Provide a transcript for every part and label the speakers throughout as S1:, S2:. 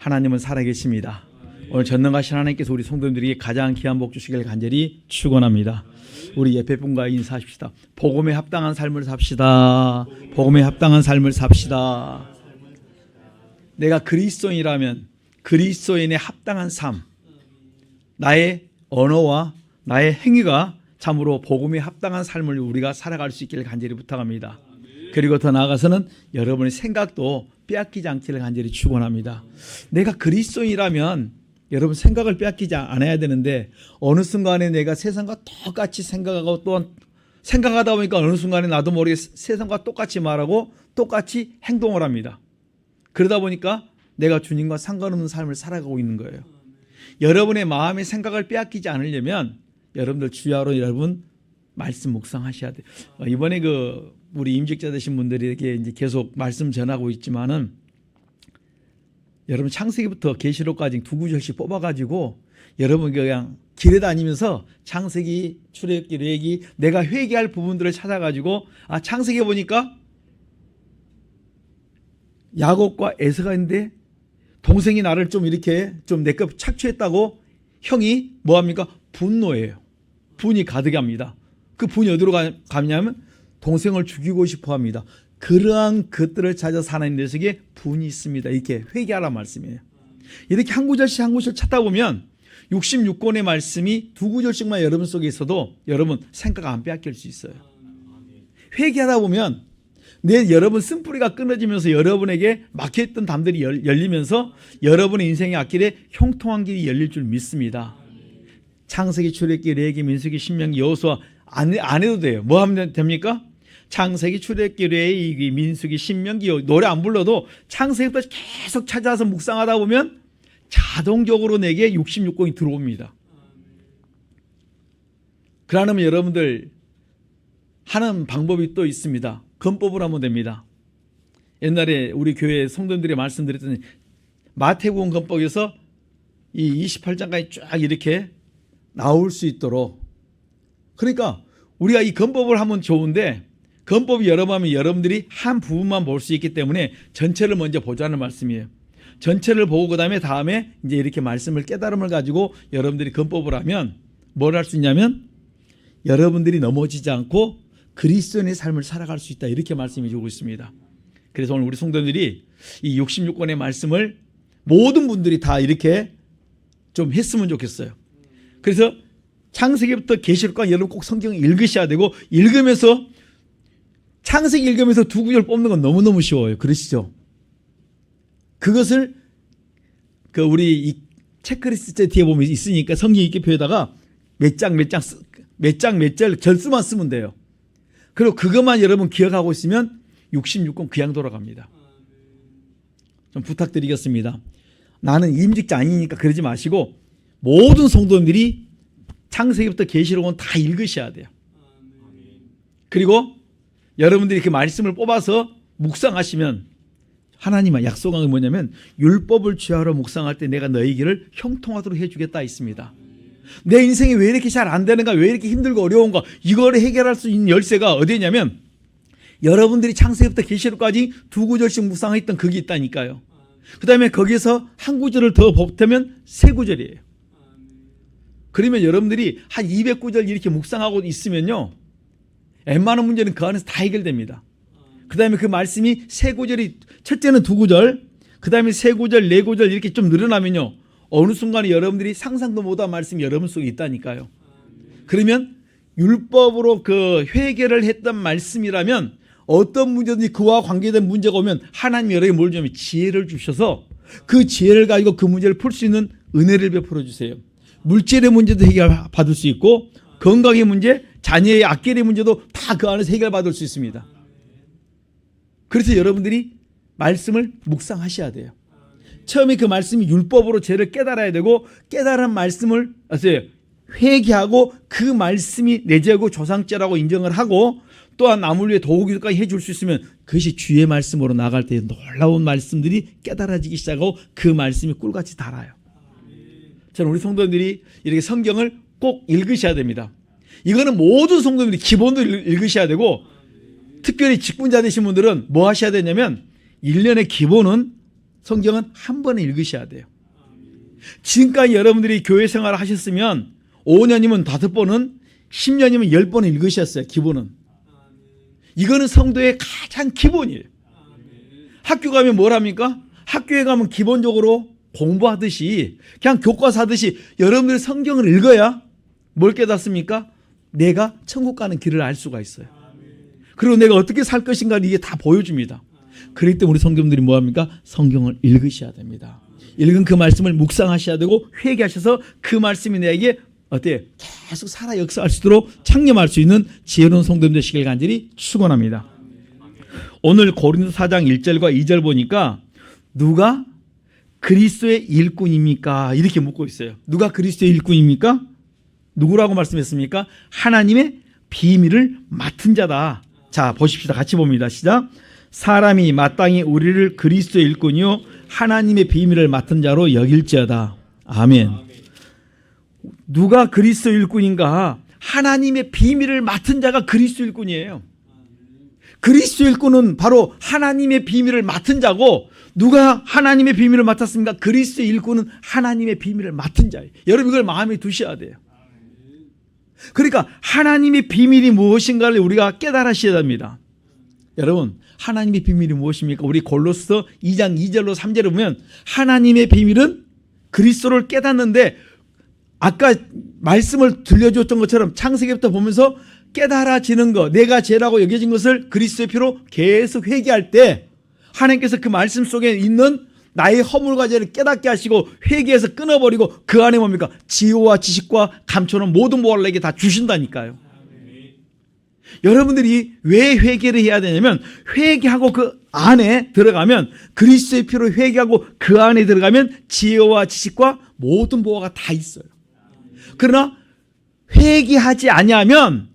S1: 하나님은 살아계십니다. 오늘 전능하신 하나님께서 우리 성도님들에게 가장 귀한 복 주시길 간절히 축원합니다. 우리 옆에 분과 인사하십시다. 복음에 합당한 삶을 삽시다. 복음에 합당한 삶을 삽시다. 내가 그리스도인이라면 그리스도인의 합당한 삶, 나의 언어와 나의 행위가 참으로 복음에 합당한 삶을 우리가 살아갈 수 있기를 간절히 부탁합니다. 그리고 더 나아가서는 여러분의 생각도 빼앗기지 않기를 간절히 축원합니다. 내가 그리스도인이라면 여러분 생각을 빼앗기지 않아야 되는데 어느 순간에 내가 세상과 똑같이 생각하고 또한 생각하다 보니까 어느 순간에 나도 모르게 세상과 똑같이 말하고 똑같이 행동을 합니다. 그러다 보니까 내가 주님과 상관없는 삶을 살아가고 있는 거예요. 여러분의 마음의 생각을 빼앗기지 않으려면 여러분들 주야로 여러분 말씀 묵상하셔야 돼요. 이번에 우리 임직자 되신 분들에게 이제 계속 말씀 전하고 있지만은 여러분 창세기부터 계시록까지 두 구절씩 뽑아가지고 여러분 그냥 길에 다니면서 창세기, 출애굽기, 레위기 내가 회개할 부분들을 찾아가지고 창세기 보니까 야곱과 에서가 있는데 동생이 나를 좀 이렇게 좀 내 것 착취했다고 형이 뭐합니까? 분노해요. 분이 가득합니다. 그 분이 어디로 가냐면 동생을 죽이고 싶어 합니다. 그러한 것들을 찾아서 하나님 내 속에 분이 있습니다. 이렇게 회개하라는 말씀이에요. 이렇게 한 구절씩 한 구절 찾다 보면 66권의 말씀이 두 구절씩만 여러분 속에 있어도 여러분 생각 안 빼앗길 수 있어요. 회개하다 보면 여러분 쓴뿌리가 끊어지면서 여러분에게 막혀있던 담들이 열리면서 여러분의 인생의 앞길에 형통한 길이 열릴 줄 믿습니다. 창세기, 출애굽기, 레위기, 민수기, 신명기, 여호수아 안 해도 돼요. 뭐 하면 됩니까? 창세기, 출애굽기, 레위기, 민수기, 신명기 노래 안 불러도 창세기부터 계속 찾아서 묵상하다 보면 자동적으로 내게 66권이 들어옵니다. 그러면 여러분들 하는 방법이 또 있습니다. 건법을 하면 됩니다. 옛날에 우리 교회 성도님들이 말씀드렸더니 마태복음 건법에서 이 28장까지 쫙 이렇게 나올 수 있도록 그러니까 우리가 이 건법을 하면 좋은데 건법이 여러 번 하면 여러분들이 한 부분만 볼 수 있기 때문에 전체를 먼저 보자는 말씀이에요. 전체를 보고 그다음에 이제 이렇게 말씀을 깨달음을 가지고 여러분들이 건법을 하면 뭘 할 수 있냐면 여러분들이 넘어지지 않고 그리스도인의 삶을 살아갈 수 있다. 이렇게 말씀해 주고 있습니다. 그래서 오늘 우리 성도들이 이 66권의 말씀을 모든 분들이 다 이렇게 좀 했으면 좋겠어요. 그래서 창세기부터 계시록까지 여러분 꼭 성경을 읽으셔야 되고 읽으면서 창세기 읽으면서 두 구절 뽑는 건 너무너무 쉬워요. 그러시죠? 그것을 우리 이 체크리스트 뒤에 보면 있으니까 성경 읽기표에다가 몇 장 몇 절 절수만 쓰면 돼요. 그리고 그것만 여러분 기억하고 있으면 66권 그냥 돌아갑니다. 좀 부탁드리겠습니다. 나는 임직자 아니니까 그러지 마시고 모든 성도님들이 창세기부터 계시록은 다 읽으셔야 돼요. 그리고 여러분들이 그 말씀을 뽑아서 묵상하시면 하나님은 약속한 게 뭐냐면 율법을 취하러 묵상할 때 내가 너희 길을 형통하도록 해주겠다 있습니다. 내 인생이 왜 이렇게 잘 안 되는가, 왜 이렇게 힘들고 어려운가, 이거를 해결할 수 있는 열쇠가 어디냐면 여러분들이 창세기부터 계시록까지 두 구절씩 묵상했던 그게 있다니까요. 그 다음에 거기에서 한 구절을 더 보태면 세 구절이에요. 그러면 여러분들이 한 200구절 이렇게 묵상하고 있으면요 웬만한 문제는 그 안에서 다 해결됩니다. 그 다음에 그 말씀이 세 구절이 첫째는 두 구절, 그 다음에 세 구절, 네 구절 이렇게 좀 늘어나면요 어느 순간에 여러분들이 상상도 못한 말씀이 여러분 속에 있다니까요. 그러면 율법으로 그 회개를 했던 말씀이라면 어떤 문제든지 그와 관계된 문제가 오면 하나님이 여러분에게 뭘 주냐면 지혜를 주셔서 그 지혜를 가지고 그 문제를 풀 수 있는 은혜를 베풀어 주세요. 물질의 문제도 해결받을 수 있고 건강의 문제, 자녀의 악결의 문제도 다 그 안에서 해결받을 수 있습니다. 그래서 여러분들이 말씀을 묵상하셔야 돼요. 처음에 그 말씀이 율법으로 죄를 깨달아야 되고 깨달은 말씀을 회개하고 그 말씀이 내 죄고 조상죄라고 인정을 하고 또한 남을 위해 도우기까지 해줄 수 있으면 그것이 주의 말씀으로 나갈 때 놀라운 말씀들이 깨달아지기 시작하고 그 말씀이 꿀같이 달아요. 저는 우리 성도들이 이렇게 성경을 꼭 읽으셔야 됩니다. 이거는 모든 성도들이 기본도 읽으셔야 되고 특별히 직분자 되신 분들은 뭐 하셔야 되냐면 1년의 기본은 성경은 한 번에 읽으셔야 돼요. 지금까지 여러분들이 교회 생활을 하셨으면 5년이면 5번은 10년이면 10번은 읽으셨어요. 기본은. 이거는 성도의 가장 기본이에요. 학교 가면 뭘 합니까? 학교에 가면 기본적으로 공부하듯이 그냥 교과서 하듯이 여러분들이 성경을 읽어야 뭘 깨닫습니까? 내가 천국 가는 길을 알 수가 있어요. 그리고 내가 어떻게 살 것인가를 이게 다 보여줍니다. 그렇기 때문에 우리 성도님들이 뭐합니까? 성경을 읽으셔야 됩니다. 읽은 그 말씀을 묵상하셔야 되고 회개하셔서 그 말씀이 내게 어때요? 계속 살아 역사할 수 있도록 창념할 수 있는 지혜로운 성도님 되시길 간절히 축원합니다. 오늘 고린도 4장 1절과 2절 보니까 누가 그리스도의 일꾼입니까? 이렇게 묻고 있어요. 누가 그리스도의 일꾼입니까? 누구라고 말씀했습니까? 하나님의 비밀을 맡은 자다. 자, 보십시다. 같이 봅니다. 시작. 사람이 마땅히 우리를 그리스도의 일꾼이요 하나님의 비밀을 맡은 자로 여길지어다. 아멘. 누가 그리스도의 일꾼인가? 하나님의 비밀을 맡은 자가 그리스도의 일꾼이에요. 그리스도의 일꾼은 바로 하나님의 비밀을 맡은 자고, 누가 하나님의 비밀을 맡았습니까? 그리스도의 일꾼은 하나님의 비밀을 맡은 자예요. 여러분 이걸 마음에 두셔야 돼요. 그러니까 하나님의 비밀이 무엇인가를 우리가 깨달으셔야 됩니다. 여러분 하나님의 비밀이 무엇입니까? 우리 골로새 2장 2절로 3절을 보면 하나님의 비밀은 그리스도를 깨닫는데, 아까 말씀을 들려줬던 것처럼 창세기부터 보면서 깨달아지는 것, 내가 죄라고 여겨진 것을 그리스도의 피로 계속 회개할 때 하나님께서 그 말씀 속에 있는 나의 허물과 죄를 깨닫게 하시고 회개해서 끊어버리고 그 안에 뭡니까? 지혜와 지식과 감초는 모든 보화를 내게 다 주신다니까요. 여러분들이 왜 회개를 해야 되냐면, 회개하고 그 안에 들어가면, 그리스도의 피로 회개하고 그 안에 들어가면 지혜와 지식과 모든 보화가 다 있어요. 그러나 회개하지 아니하면,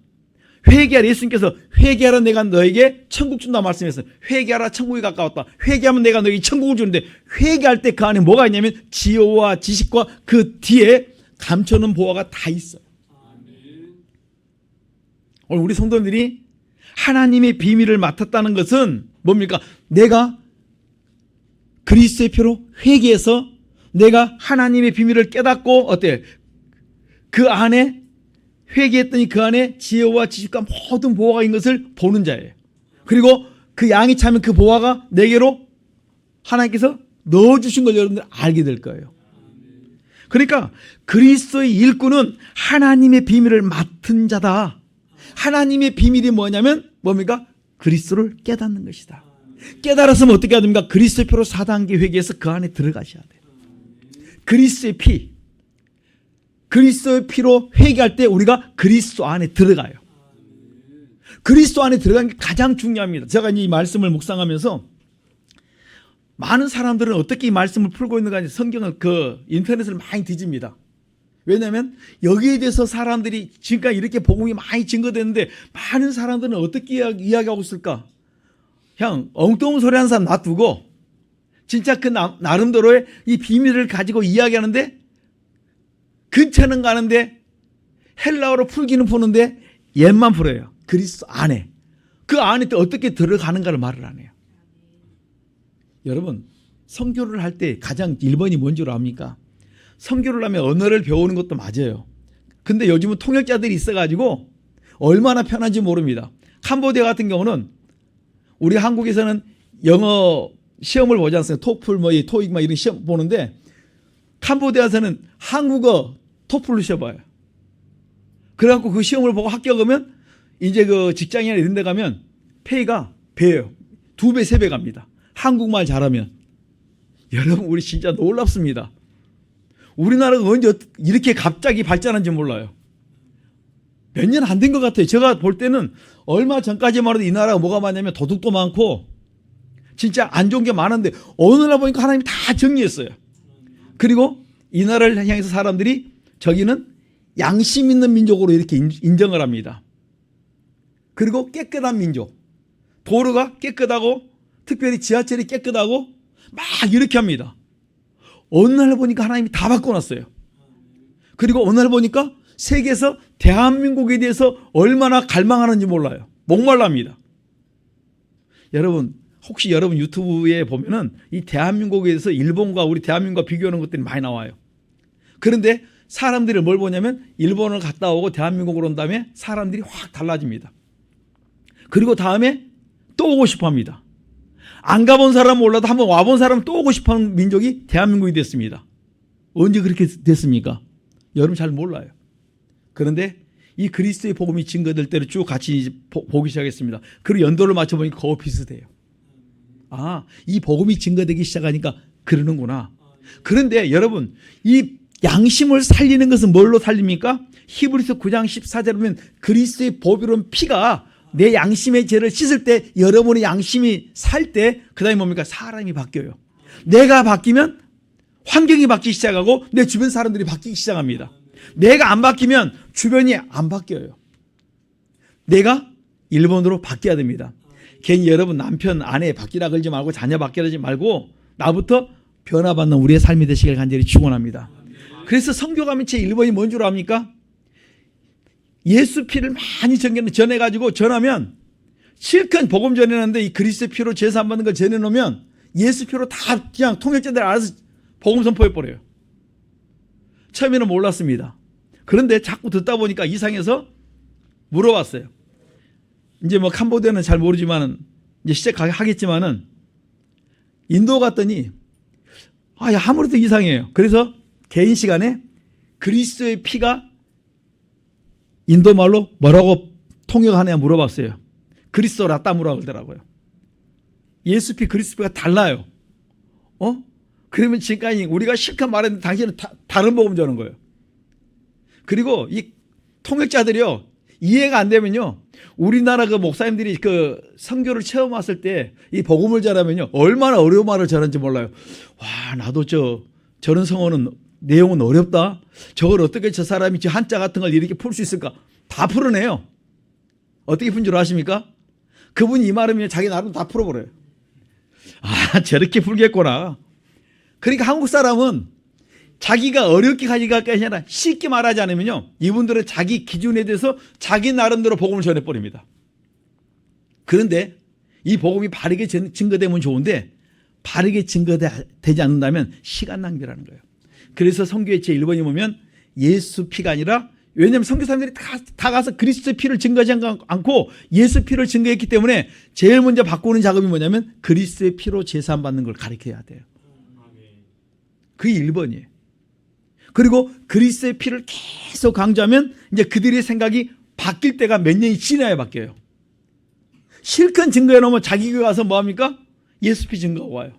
S1: 회개하라, 예수님께서 회개하라 내가 너에게 천국 준다 말씀했어요. 회개하라 천국이 가까웠다. 회개하면 내가 너에게 천국을 주는데, 회개할 때 그 안에 뭐가 있냐면 지혜와 지식과 그 뒤에 감춰놓은 보화가 다 있어요. 오늘 우리 성도님들이 하나님의 비밀을 맡았다는 것은 뭡니까? 내가 그리스도의 피로 회개해서 내가 하나님의 비밀을 깨닫고 어때요? 그 안에 회개했더니 그 안에 지혜와 지식과 모든 보화가 있는 것을 보는 자예요. 그리고 그 양이 차면 그 보화가 내게로 하나님께서 넣어주신 걸 여러분들 알게 될 거예요. 그러니까 그리스도의 일꾼은 하나님의 비밀을 맡은 자다. 하나님의 비밀이 뭐냐면 뭡니까? 그리스도를 깨닫는 것이다. 깨달았으면 어떻게 해야 됩니까? 그리스도의 피로 4단계 회개해서 그 안에 들어가셔야 돼요. 그리스도의 피, 그리스도의 피로 회개할 때 우리가 그리스도 안에 들어가요. 그리스도 안에 들어가는 게 가장 중요합니다. 제가 이 말씀을 묵상하면서 많은 사람들은 어떻게 이 말씀을 풀고 있는가, 성경을 인터넷을 많이 뒤집니다. 왜냐하면 여기에 대해서 사람들이 지금까지 이렇게 복음이 많이 증거됐는데 많은 사람들은 어떻게 이야기하고 있을까? 그냥 엉뚱한 소리 하는 사람 놔두고 진짜 그 나름대로의 이 비밀을 가지고 이야기하는데, 근처는 가는데 헬라어로 풀기는 푸는데 옛만 풀어요. 그리스도 안에. 그 안에 또 어떻게 들어가는가를 말을 안 해요. 여러분 선교를 할 때 가장 1번이 뭔 줄 압니까? 선교를 하면 언어를 배우는 것도 맞아요. 근데 요즘은 통역자들이 있어가지고 얼마나 편한지 모릅니다. 캄보디아 같은 경우는 우리 한국에서는 영어 시험을 보지 않습니까? 토플 토익 이런 시험 보는데, 캄보디아에서는 한국어 토플로 시험 봐요. 그래갖고 그 시험을 보고 합격하면 이제 그 직장이나 이런 데 가면 페이가 배예요. 2배, 3배 갑니다. 한국말 잘하면. 여러분 우리 진짜 놀랍습니다. 우리나라가 언제 이렇게 갑자기 발전한지 몰라요. 몇 년 안 된 것 같아요. 제가 볼 때는 얼마 전까지만 해도 이 나라가 뭐가 많냐면 도둑도 많고 진짜 안 좋은 게 많은데, 어느 날 보니까 하나님이 다 정리했어요. 그리고 이 나라를 향해서 사람들이 저기는 양심 있는 민족으로 이렇게 인정을 합니다. 그리고 깨끗한 민족, 도로가 깨끗하고 특별히 지하철이 깨끗하고 막 이렇게 합니다. 어느 날 보니까 하나님이 다 바꿔놨어요. 그리고 어느 날 보니까 세계에서 대한민국에 대해서 얼마나 갈망하는지 몰라요. 목말라합니다. 여러분 혹시 여러분 유튜브에 보면은 이 대한민국에서 일본과 우리 대한민국과 비교하는 것들이 많이 나와요. 그런데 사람들이 뭘 보냐면 일본을 갔다 오고 대한민국으로 온 다음에 사람들이 확 달라집니다. 그리고 다음에 또 오고 싶어 합니다. 안 가본 사람은 몰라도 한번 와본 사람은 또 오고 싶어 하는 민족이 대한민국이 됐습니다. 언제 그렇게 됐습니까? 여러분 잘 몰라요. 그런데 이 그리스도의 복음이 증거될 때를 쭉 같이 보기 시작했습니다. 그리고 연도를 맞춰보니까 거의 비슷해요. 아, 이 복음이 증거되기 시작하니까 그러는구나. 그런데 여러분, 이 양심을 살리는 것은 뭘로 살립니까? 히브리서 9장 14절에 보면 그리스도의 보배로운 피가 내 양심의 죄를 씻을 때, 여러분의 양심이 살 때, 그 다음에 뭡니까? 사람이 바뀌어요. 내가 바뀌면 환경이 바뀌기 시작하고 내 주변 사람들이 바뀌기 시작합니다. 내가 안 바뀌면 주변이 안 바뀌어요. 내가 일본으로 바뀌어야 됩니다. 괜히 여러분 남편, 아내 바뀌라 그러지 말고 자녀 바뀌라 그러지 말고 나부터 변화받는 우리의 삶이 되시길 간절히 축원합니다. 그래서 선교가면 제 1번이 뭔 줄 압니까? 예수 피를 많이 전해가지고 전하면 실컷 복음 전해놨는데 이 그리스도의 피로 제사 받는 걸 전해놓으면 예수 피로 다 그냥 통역자들 알아서 복음 선포해버려요. 처음에는 몰랐습니다. 그런데 자꾸 듣다 보니까 이상해서 물어봤어요. 이제 뭐 캄보디아는 잘 모르지만은 이제 시작하겠지만은 인도 갔더니 아무래도 이상해요. 그래서 개인 시간에 그리스도의 피가 인도 말로 뭐라고 통역하냐 물어봤어요. 그리스도 라따무라 그러더라고요. 예수 피 그리스도 피가 달라요. 그러면 지금까지 우리가 실컷 말했는데 당신은 다른 복음 전하는 거예요. 그리고 이 통역자들이요, 이해가 안 되면요, 우리나라 그 목사님들이 그 선교를 처음 왔을 때 이 복음을 전하면요, 얼마나 어려운 말을 전하는지 몰라요. 와, 나도 저런 성어는 내용은 어렵다. 저걸 어떻게 저 사람이 저 한자 같은 걸 이렇게 풀 수 있을까? 다 풀어내요. 어떻게 푼 줄 아십니까? 그분이 이 말하면 자기 나름 다 풀어버려요. 아, 저렇게 풀겠구나. 그러니까 한국 사람은 자기가 어렵게 가져갈 게 아니라 쉽게 말하지 않으면요, 이분들은 자기 기준에 대해서 자기 나름대로 복음을 전해버립니다. 그런데 이 복음이 바르게 증거되면 좋은데 바르게 증거되지 않는다면 시간 낭비라는 거예요. 그래서 선교의 제 1번이 보면 예수 피가 아니라, 왜냐하면 선교 사람들이 다 가서 그리스도의 피를 증거하지 않고 예수 피를 증거했기 때문에 제일 먼저 바꾸는 작업이 뭐냐면 그리스도의 피로 제사함 받는 걸 가르쳐야 돼요. 그게 1번이에요. 그리고 그리스도의 피를 계속 강조하면 이제 그들의 생각이 바뀔 때가 몇 년이 지나야 바뀌어요. 실컷 증거해 놓으면 자기 교회 가서 뭐합니까? 예수 피 증거가 와요.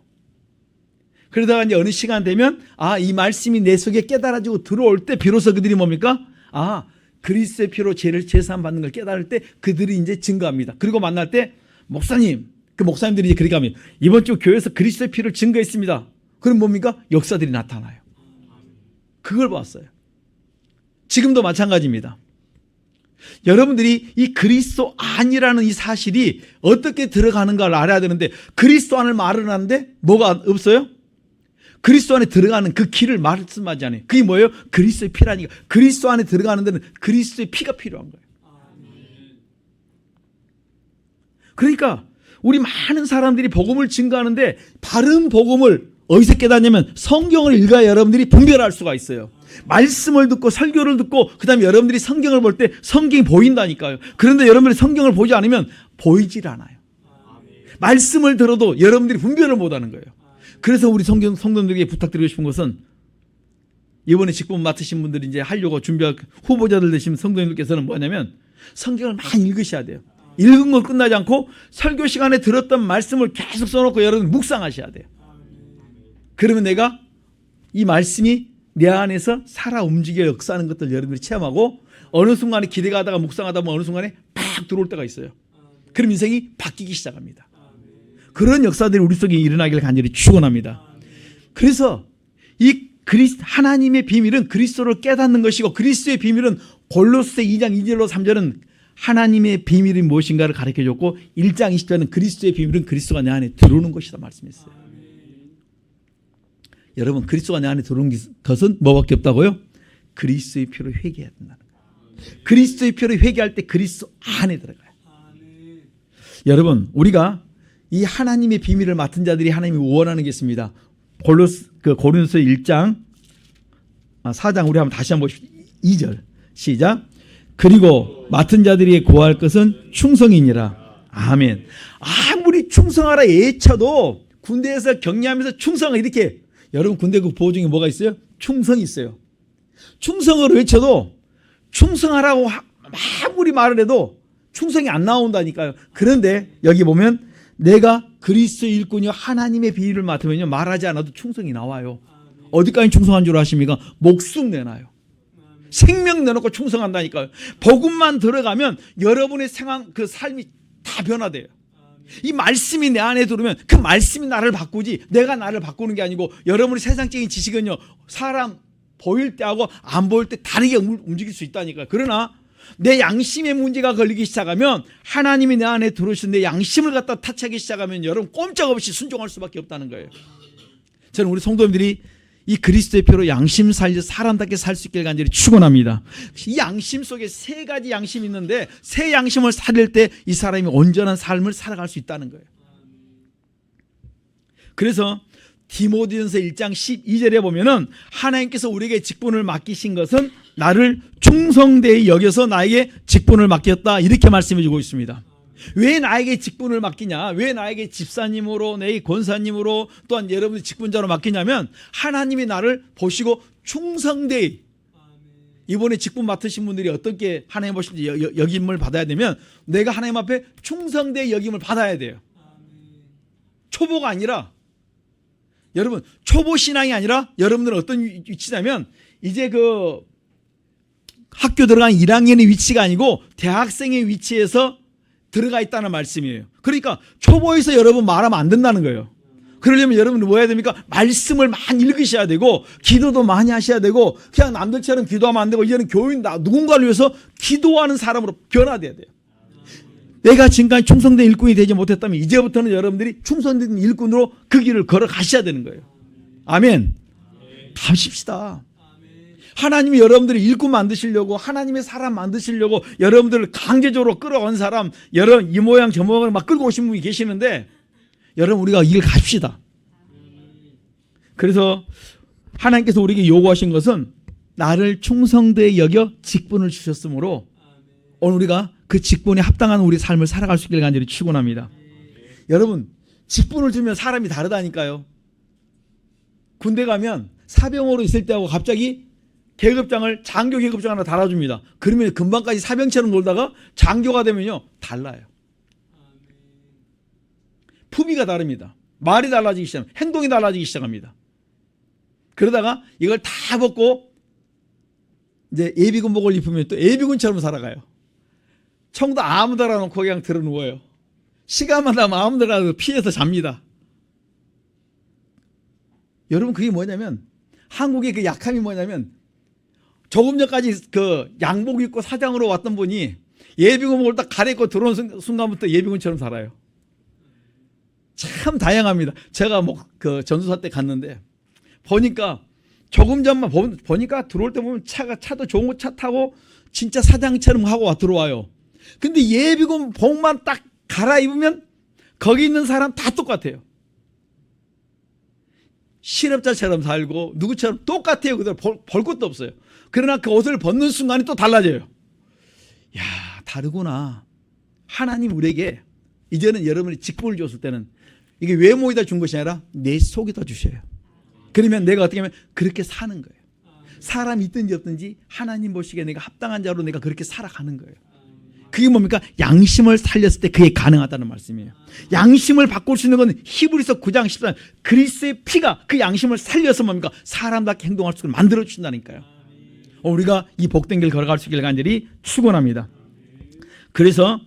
S1: 그러다가 이제 어느 시간 되면 이 말씀이 내 속에 깨달아지고 들어올 때 비로소 그들이 뭡니까? 그리스도의 피로 죄를 제사함 받는 걸 깨달을 때 그들이 이제 증거합니다. 그리고 만날 때 목사님, 그 목사님들이 이제 그렇게 하면 이번 주 교회에서 그리스도의 피를 증거했습니다. 그럼 뭡니까? 역사들이 나타나요. 그걸 봤어요. 지금도 마찬가지입니다. 여러분들이 이 그리스도 안이라는 이 사실이 어떻게 들어가는가를 알아야 되는데, 그리스도 안을 말을 하는데 뭐가 없어요? 그리스도 안에 들어가는 그 길을 말씀하지 않아요. 그게 뭐예요? 그리스도의 피라니까. 그리스도 안에 들어가는 데는 그리스도의 피가 필요한 거예요. 그러니까 우리 많은 사람들이 복음을 증거하는데 바른 복음을 어디서 깨닫냐면 성경을 읽어야 여러분들이 분별할 수가 있어요. 말씀을 듣고 설교를 듣고 그 다음에 여러분들이 성경을 볼 때 성경이 보인다니까요. 그런데 여러분들이 성경을 보지 않으면 보이질 않아요. 말씀을 들어도 여러분들이 분별을 못하는 거예요. 그래서 우리 성도들에게 부탁드리고 싶은 것은, 이번에 직분 맡으신 분들이 이제 하려고 준비할 후보자들 되신 성도님들께서는 뭐냐면 성경을 많이 읽으셔야 돼요. 읽은 거 끝나지 않고 설교 시간에 들었던 말씀을 계속 써놓고 여러분 묵상하셔야 돼요. 그러면 내가 이 말씀이 내 안에서 살아 움직여 역사하는 것들 여러분들이 체험하고, 어느 순간에 기대가 하다가 묵상하다 보면 어느 순간에 팍 들어올 때가 있어요. 그럼 인생이 바뀌기 시작합니다. 그런 역사들이 우리 속에 일어나기를 간절히 축원합니다. 그래서 이 하나님의 비밀은 그리스도를 깨닫는 것이고, 그리스도의 비밀은 골로새 2장 2절로 3절은 하나님의 비밀이 무엇인가를 가르쳐줬고, 1장 20절은 그리스도의 비밀은 그리스도가 내 안에 들어오는 것이다 말씀했어요. 여러분, 그리스도가 내 안에 들어오는 것은 뭐밖에 없다고요? 그리스도의 피로 회개해야 된다는 거예요. 그리스도의 피로 회개할 때 그리스도 안에 들어가요. 여러분, 우리가 이 하나님의 비밀을 맡은 자들이 하나님이 원하는 게 있습니다. 고린도서 1장 4장 우리 한번 다시 한번 보십시오. 2절 시작. 그리고 맡은 자들이 구할 것은 충성이니라. 아멘. 아무리 충성하라 애쳐도 군대에서 격려하면서 충성을 이렇게, 여러분 군대 그 보호 중에 뭐가 있어요? 충성이 있어요. 충성을 외쳐도 충성하라고 아무리 말을 해도 충성이 안 나온다니까요. 그런데 여기 보면 내가 그리스도의 일꾼이요 하나님의 비밀을 맡으면요 말하지 않아도 충성이 나와요. 어디까지 충성한 줄 아십니까? 목숨 내놔요. 생명 내놓고 충성한다니까요. 복음만 들어가면 여러분의 상황, 그 삶이 다 변화돼요. 이 말씀이 내 안에 들어오면 그 말씀이 나를 바꾸지 내가 나를 바꾸는 게 아니고, 여러분의 세상적인 지식은요 사람 보일 때하고 안 보일 때 다르게 움직일 수 있다니까요. 그러나 내 양심의 문제가 걸리기 시작하면, 하나님이 내 안에 들어오신 내 양심을 갖다 타치하기 시작하면 여러분 꼼짝없이 순종할 수밖에 없다는 거예요. 저는 우리 성도님들이 이 그리스도의 표로 양심 살려 사람답게 살 수 있기를 간절히 축원합니다. 이 양심 속에 세 가지 양심이 있는데 새 양심을 살릴 때 이 사람이 온전한 삶을 살아갈 수 있다는 거예요. 그래서 디모데전서 1장 12절에 보면은 하나님께서 우리에게 직분을 맡기신 것은 나를 충성되이 여겨서 나에게 직분을 맡겼다, 이렇게 말씀해 주고 있습니다. 왜 나에게 직분을 맡기냐, 왜 나에게 집사님으로, 내 권사님으로, 또한 여러분의 직분자로 맡기냐면 하나님이 나를 보시고 충성되이, 이번에 직분 맡으신 분들이 어떻게 하나님 보시는지 여김을 받아야 되면 내가 하나님 앞에 충성되이 여김을 받아야 돼요. 초보가 아니라, 여러분 초보 신앙이 아니라 여러분들은 어떤 위치냐면 이제 그 학교 들어간 1학년의 위치가 아니고 대학생의 위치에서 들어가 있다는 말씀이에요. 그러니까 초보에서 여러분 말하면 안 된다는 거예요. 그러려면 여러분은 뭐 해야 됩니까? 말씀을 많이 읽으셔야 되고 기도도 많이 하셔야 되고, 그냥 남들처럼 기도하면 안 되고, 이제는 교인 누군가를 위해서 기도하는 사람으로 변화돼야 돼요. 내가 지금까지 충성된 일꾼이 되지 못했다면 이제부터는 여러분들이 충성된 일꾼으로 그 길을 걸어가셔야 되는 거예요. 아멘. 가십시다. 하나님이 여러분들이 일꾼 만드시려고, 하나님의 사람 만드시려고 여러분들을 강제적으로 끌어온 사람, 여러 이 모양 저 모양을 막 끌고 오신 분이 계시는데, 여러분 우리가 이 길 갑시다. 그래서 하나님께서 우리에게 요구하신 것은 나를 충성되이 여겨 직분을 주셨으므로 오늘 우리가 그 직분에 합당한 우리 삶을 살아갈 수 있기를 간절히 축원합니다. 여러분 직분을 주면 사람이 다르다니까요. 군대 가면 사병으로 있을 때하고 갑자기 계급장을, 장교 계급장 하나 달아줍니다. 그러면 금방까지 사병처럼 놀다가 장교가 되면요 달라요. 품위가 다릅니다. 말이 달라지기 시작합니다. 행동이 달라지기 시작합니다. 그러다가 이걸 다 벗고 이제 예비군복을 입으면 또 예비군처럼 살아가요. 청도 아무 데나 놓고 그냥 들어 누워요. 시간만 나면 아무 데나 피해서 잡니다. 여러분 그게 뭐냐면, 한국의 그 약함이 뭐냐면, 조금 전까지 그 양복 입고 사장으로 왔던 분이 예비군복을 딱 갈아입고 들어오는 순간부터 예비군처럼 살아요. 참 다양합니다. 제가 뭐 그 전수사 때 갔는데 보니까 조금 전만 보니까 들어올 때 보면 차도 좋은 거 차 타고 진짜 사장처럼 하고 들어와요. 근데 예비군 복만 딱 갈아입으면 거기 있는 사람 다 똑같아요. 실업자처럼 살고 누구처럼 똑같아요. 그대로 볼 것도 없어요. 그러나 그 옷을 벗는 순간에 또 달라져요. 야, 다르구나. 하나님 우리에게 이제는 여러분이 직분을 줬을 때는 이게 외모에다 준 것이 아니라 내 속에다 주셔요. 그러면 내가 어떻게 하면 그렇게 사는 거예요. 사람이 있든지 없든지 하나님 보시기에 내가 합당한 자로 내가 그렇게 살아가는 거예요. 그게 뭡니까? 양심을 살렸을 때 그게 가능하다는 말씀이에요. 양심을 바꿀 수 있는 건 히브리서 9장 14절 그리스도의 피가 그 양심을 살려서 뭡니까? 사람답게 행동할 수 있도록 만들어 주신다니까요. 우리가 이 복된 길 걸어갈 수 있기를 간절히 축원합니다. 그래서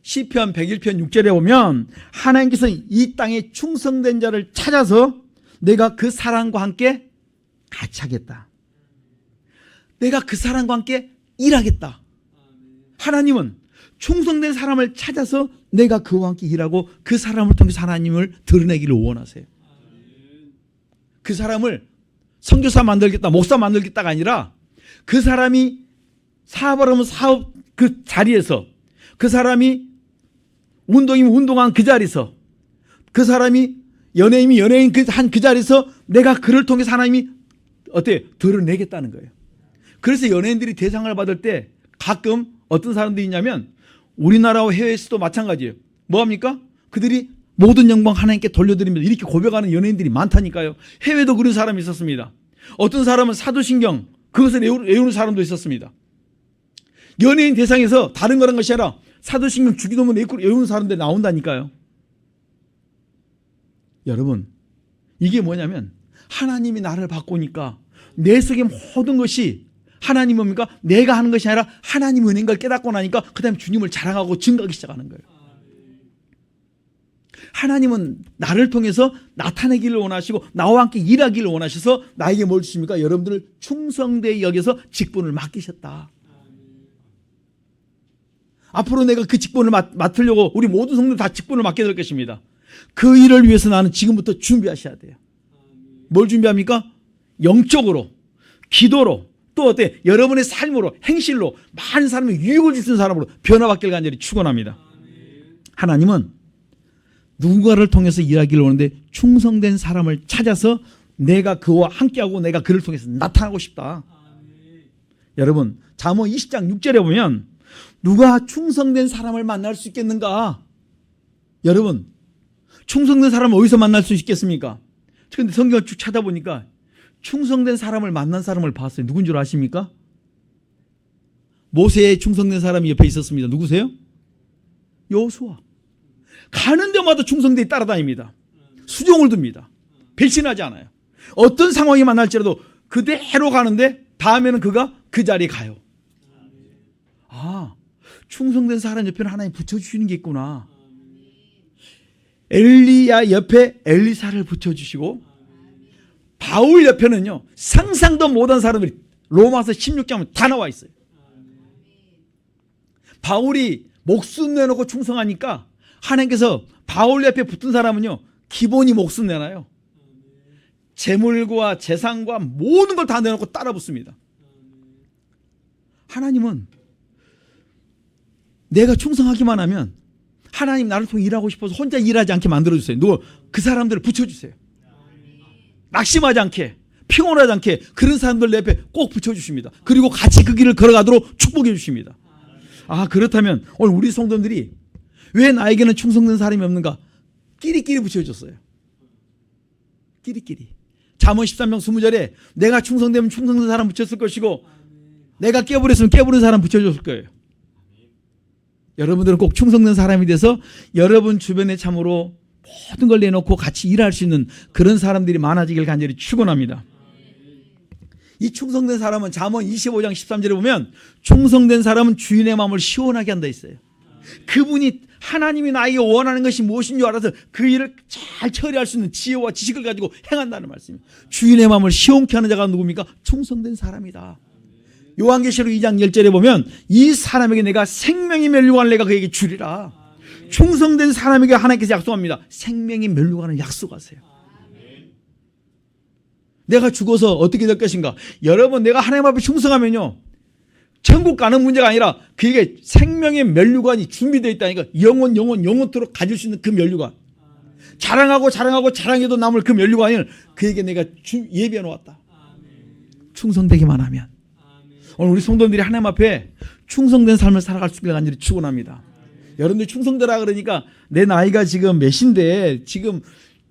S1: 시편 101편 6절에 보면 하나님께서 이 땅에 충성된 자를 찾아서 내가 그 사람과 함께 같이 하겠다. 내가 그 사람과 함께 일하겠다. 하나님은 충성된 사람을 찾아서 내가 그와 함께 일하고 그 사람을 통해서 하나님을 드러내기를 원하세요. 그 사람을 선교사 만들겠다, 목사 만들겠다가 아니라 그 사람이 사업을 하면 사업 그 자리에서, 그 사람이 운동이면 운동한 그 자리에서, 그 사람이 연예인이 연예인 그 자리에서 내가 그를 통해서 하나님이 어때? 드러내겠다는 거예요. 그래서 연예인들이 대상을 받을 때 가끔 어떤 사람들이 있냐면 우리나라와 해외에서도 마찬가지예요. 뭐합니까? 그들이 모든 영광 하나님께 돌려드리면서 이렇게 고백하는 연예인들이 많다니까요. 해외도 그런 사람이 있었습니다. 어떤 사람은 사도신경 그것을 외우는 사람도 있었습니다. 연예인 대상에서 다른 거란 것이 아니라 사도신경 주기도문 외우는 사람들이 나온다니까요. 여러분, 이게 뭐냐면 하나님이 나를 바꾸니까 내 속의 모든 것이 하나님 뭡니까? 내가 하는 것이 아니라 하나님 은혜인 걸 깨닫고 나니까 그 다음에 주님을 자랑하고 증거하기 시작하는 거예요. 하나님은 나를 통해서 나타내기를 원하시고 나와 함께 일하기를 원하셔서 나에게 뭘 주십니까? 여러분들을 충성되게 여겨서 직분을 맡기셨다. 앞으로 내가 그 직분을 맡으려고 우리 모든 성도들 다 직분을 맡게 될 것입니다. 그 일을 위해서 나는 지금부터 준비하셔야 돼요. 뭘 준비합니까? 영적으로, 기도로, 또 어때? 여러분의 삶으로, 행실로 많은 사람이 유익을 줄 수 있는 사람으로 변화받기를 간절히 축원합니다. 하나님은 누군가를 통해서 일하기를 원하는데 충성된 사람을 찾아서 내가 그와 함께하고 내가 그를 통해서 나타나고 싶다. 여러분, 잠언 20장 6절에 보면 누가 충성된 사람을 만날 수 있겠는가? 여러분, 충성된 사람을 어디서 만날 수 있겠습니까? 그런데 성경을 쭉 찾아보니까 충성된 사람을 만난 사람을 봤어요. 누군 줄 아십니까? 모세의 충성된 사람이 옆에 있었습니다. 누구세요? 여호수아. 가는 데마다 충성되게 따라다닙니다. 수종을 둡니다. 배신하지 않아요. 어떤 상황이 만날지라도 그대로 가는데 다음에는 그가 그 자리에 가요. 아, 충성된 사람 옆에는 하나님 붙여주시는 게 있구나. 엘리야 옆에 엘리사를 붙여주시고 바울 옆에는요 상상도 못한 사람들이 로마서 16장에 다 나와 있어요. 바울이 목숨 내놓고 충성하니까 하나님께서 바울 옆에 붙은 사람은요 기본이 목숨 내놔요. 재물과 재산과 모든 걸 다 내놓고 따라 붙습니다. 하나님은 내가 충성하기만 하면 하나님 나를 통해 일하고 싶어서 혼자 일하지 않게 만들어주세요. 누구? 그 사람들을 붙여주세요. 낙심하지 않게, 피곤하지 않게 그런 사람들 내 옆에 꼭 붙여주십니다. 그리고 같이 그 길을 걸어가도록 축복해 주십니다. 아, 그렇다면 오늘 우리 성도들이 왜 나에게는 충성된 사람이 없는가? 끼리끼리 붙여줬어요. 끼리끼리. 잠언 13장 20절에 내가 충성되면 충성된 사람 붙였을 것이고 내가 깨버렸으면 깨버린 사람 붙여줬을 거예요. 여러분들은 꼭 충성된 사람이 돼서 여러분 주변에 참으로 모든 걸 내놓고 같이 일할 수 있는 그런 사람들이 많아지길 간절히 축원합니다. 이 충성된 사람은 잠언 25장 13절에 보면 충성된 사람은 주인의 마음을 시원하게 한다 했어요. 그분이 하나님이 나에게 원하는 것이 무엇인 줄 알아서 그 일을 잘 처리할 수 있는 지혜와 지식을 가지고 행한다는 말씀입니다. 주인의 마음을 시원케 하는 자가 누굽니까? 충성된 사람이다. 요한계시록 2장 10절에 보면 이 사람에게 내가 생명이 멸류관을 내가 그에게 주리라. 충성된 사람에게 하나님께서 약속합니다. 생명이 멸류관을 약속하세요. 내가 죽어서 어떻게 될 것인가? 여러분, 내가 하나님 앞에 충성하면요 천국 가는 문제가 아니라 그에게 생명의 멸류관이 준비되어 있다니까. 영원토록 가질 수 있는 그 멸류관. 자랑하고 자랑해도 남을 그 멸류관을 그에게 내가 예비해 놓았다. 충성되기만 하면. 오늘 우리 성도들이 하나님 앞에 충성된 삶을 살아갈 수 있기를 간절히 축원합니다. 여러분들 충성되라 그러니까 내 나이가 지금 몇인데 지금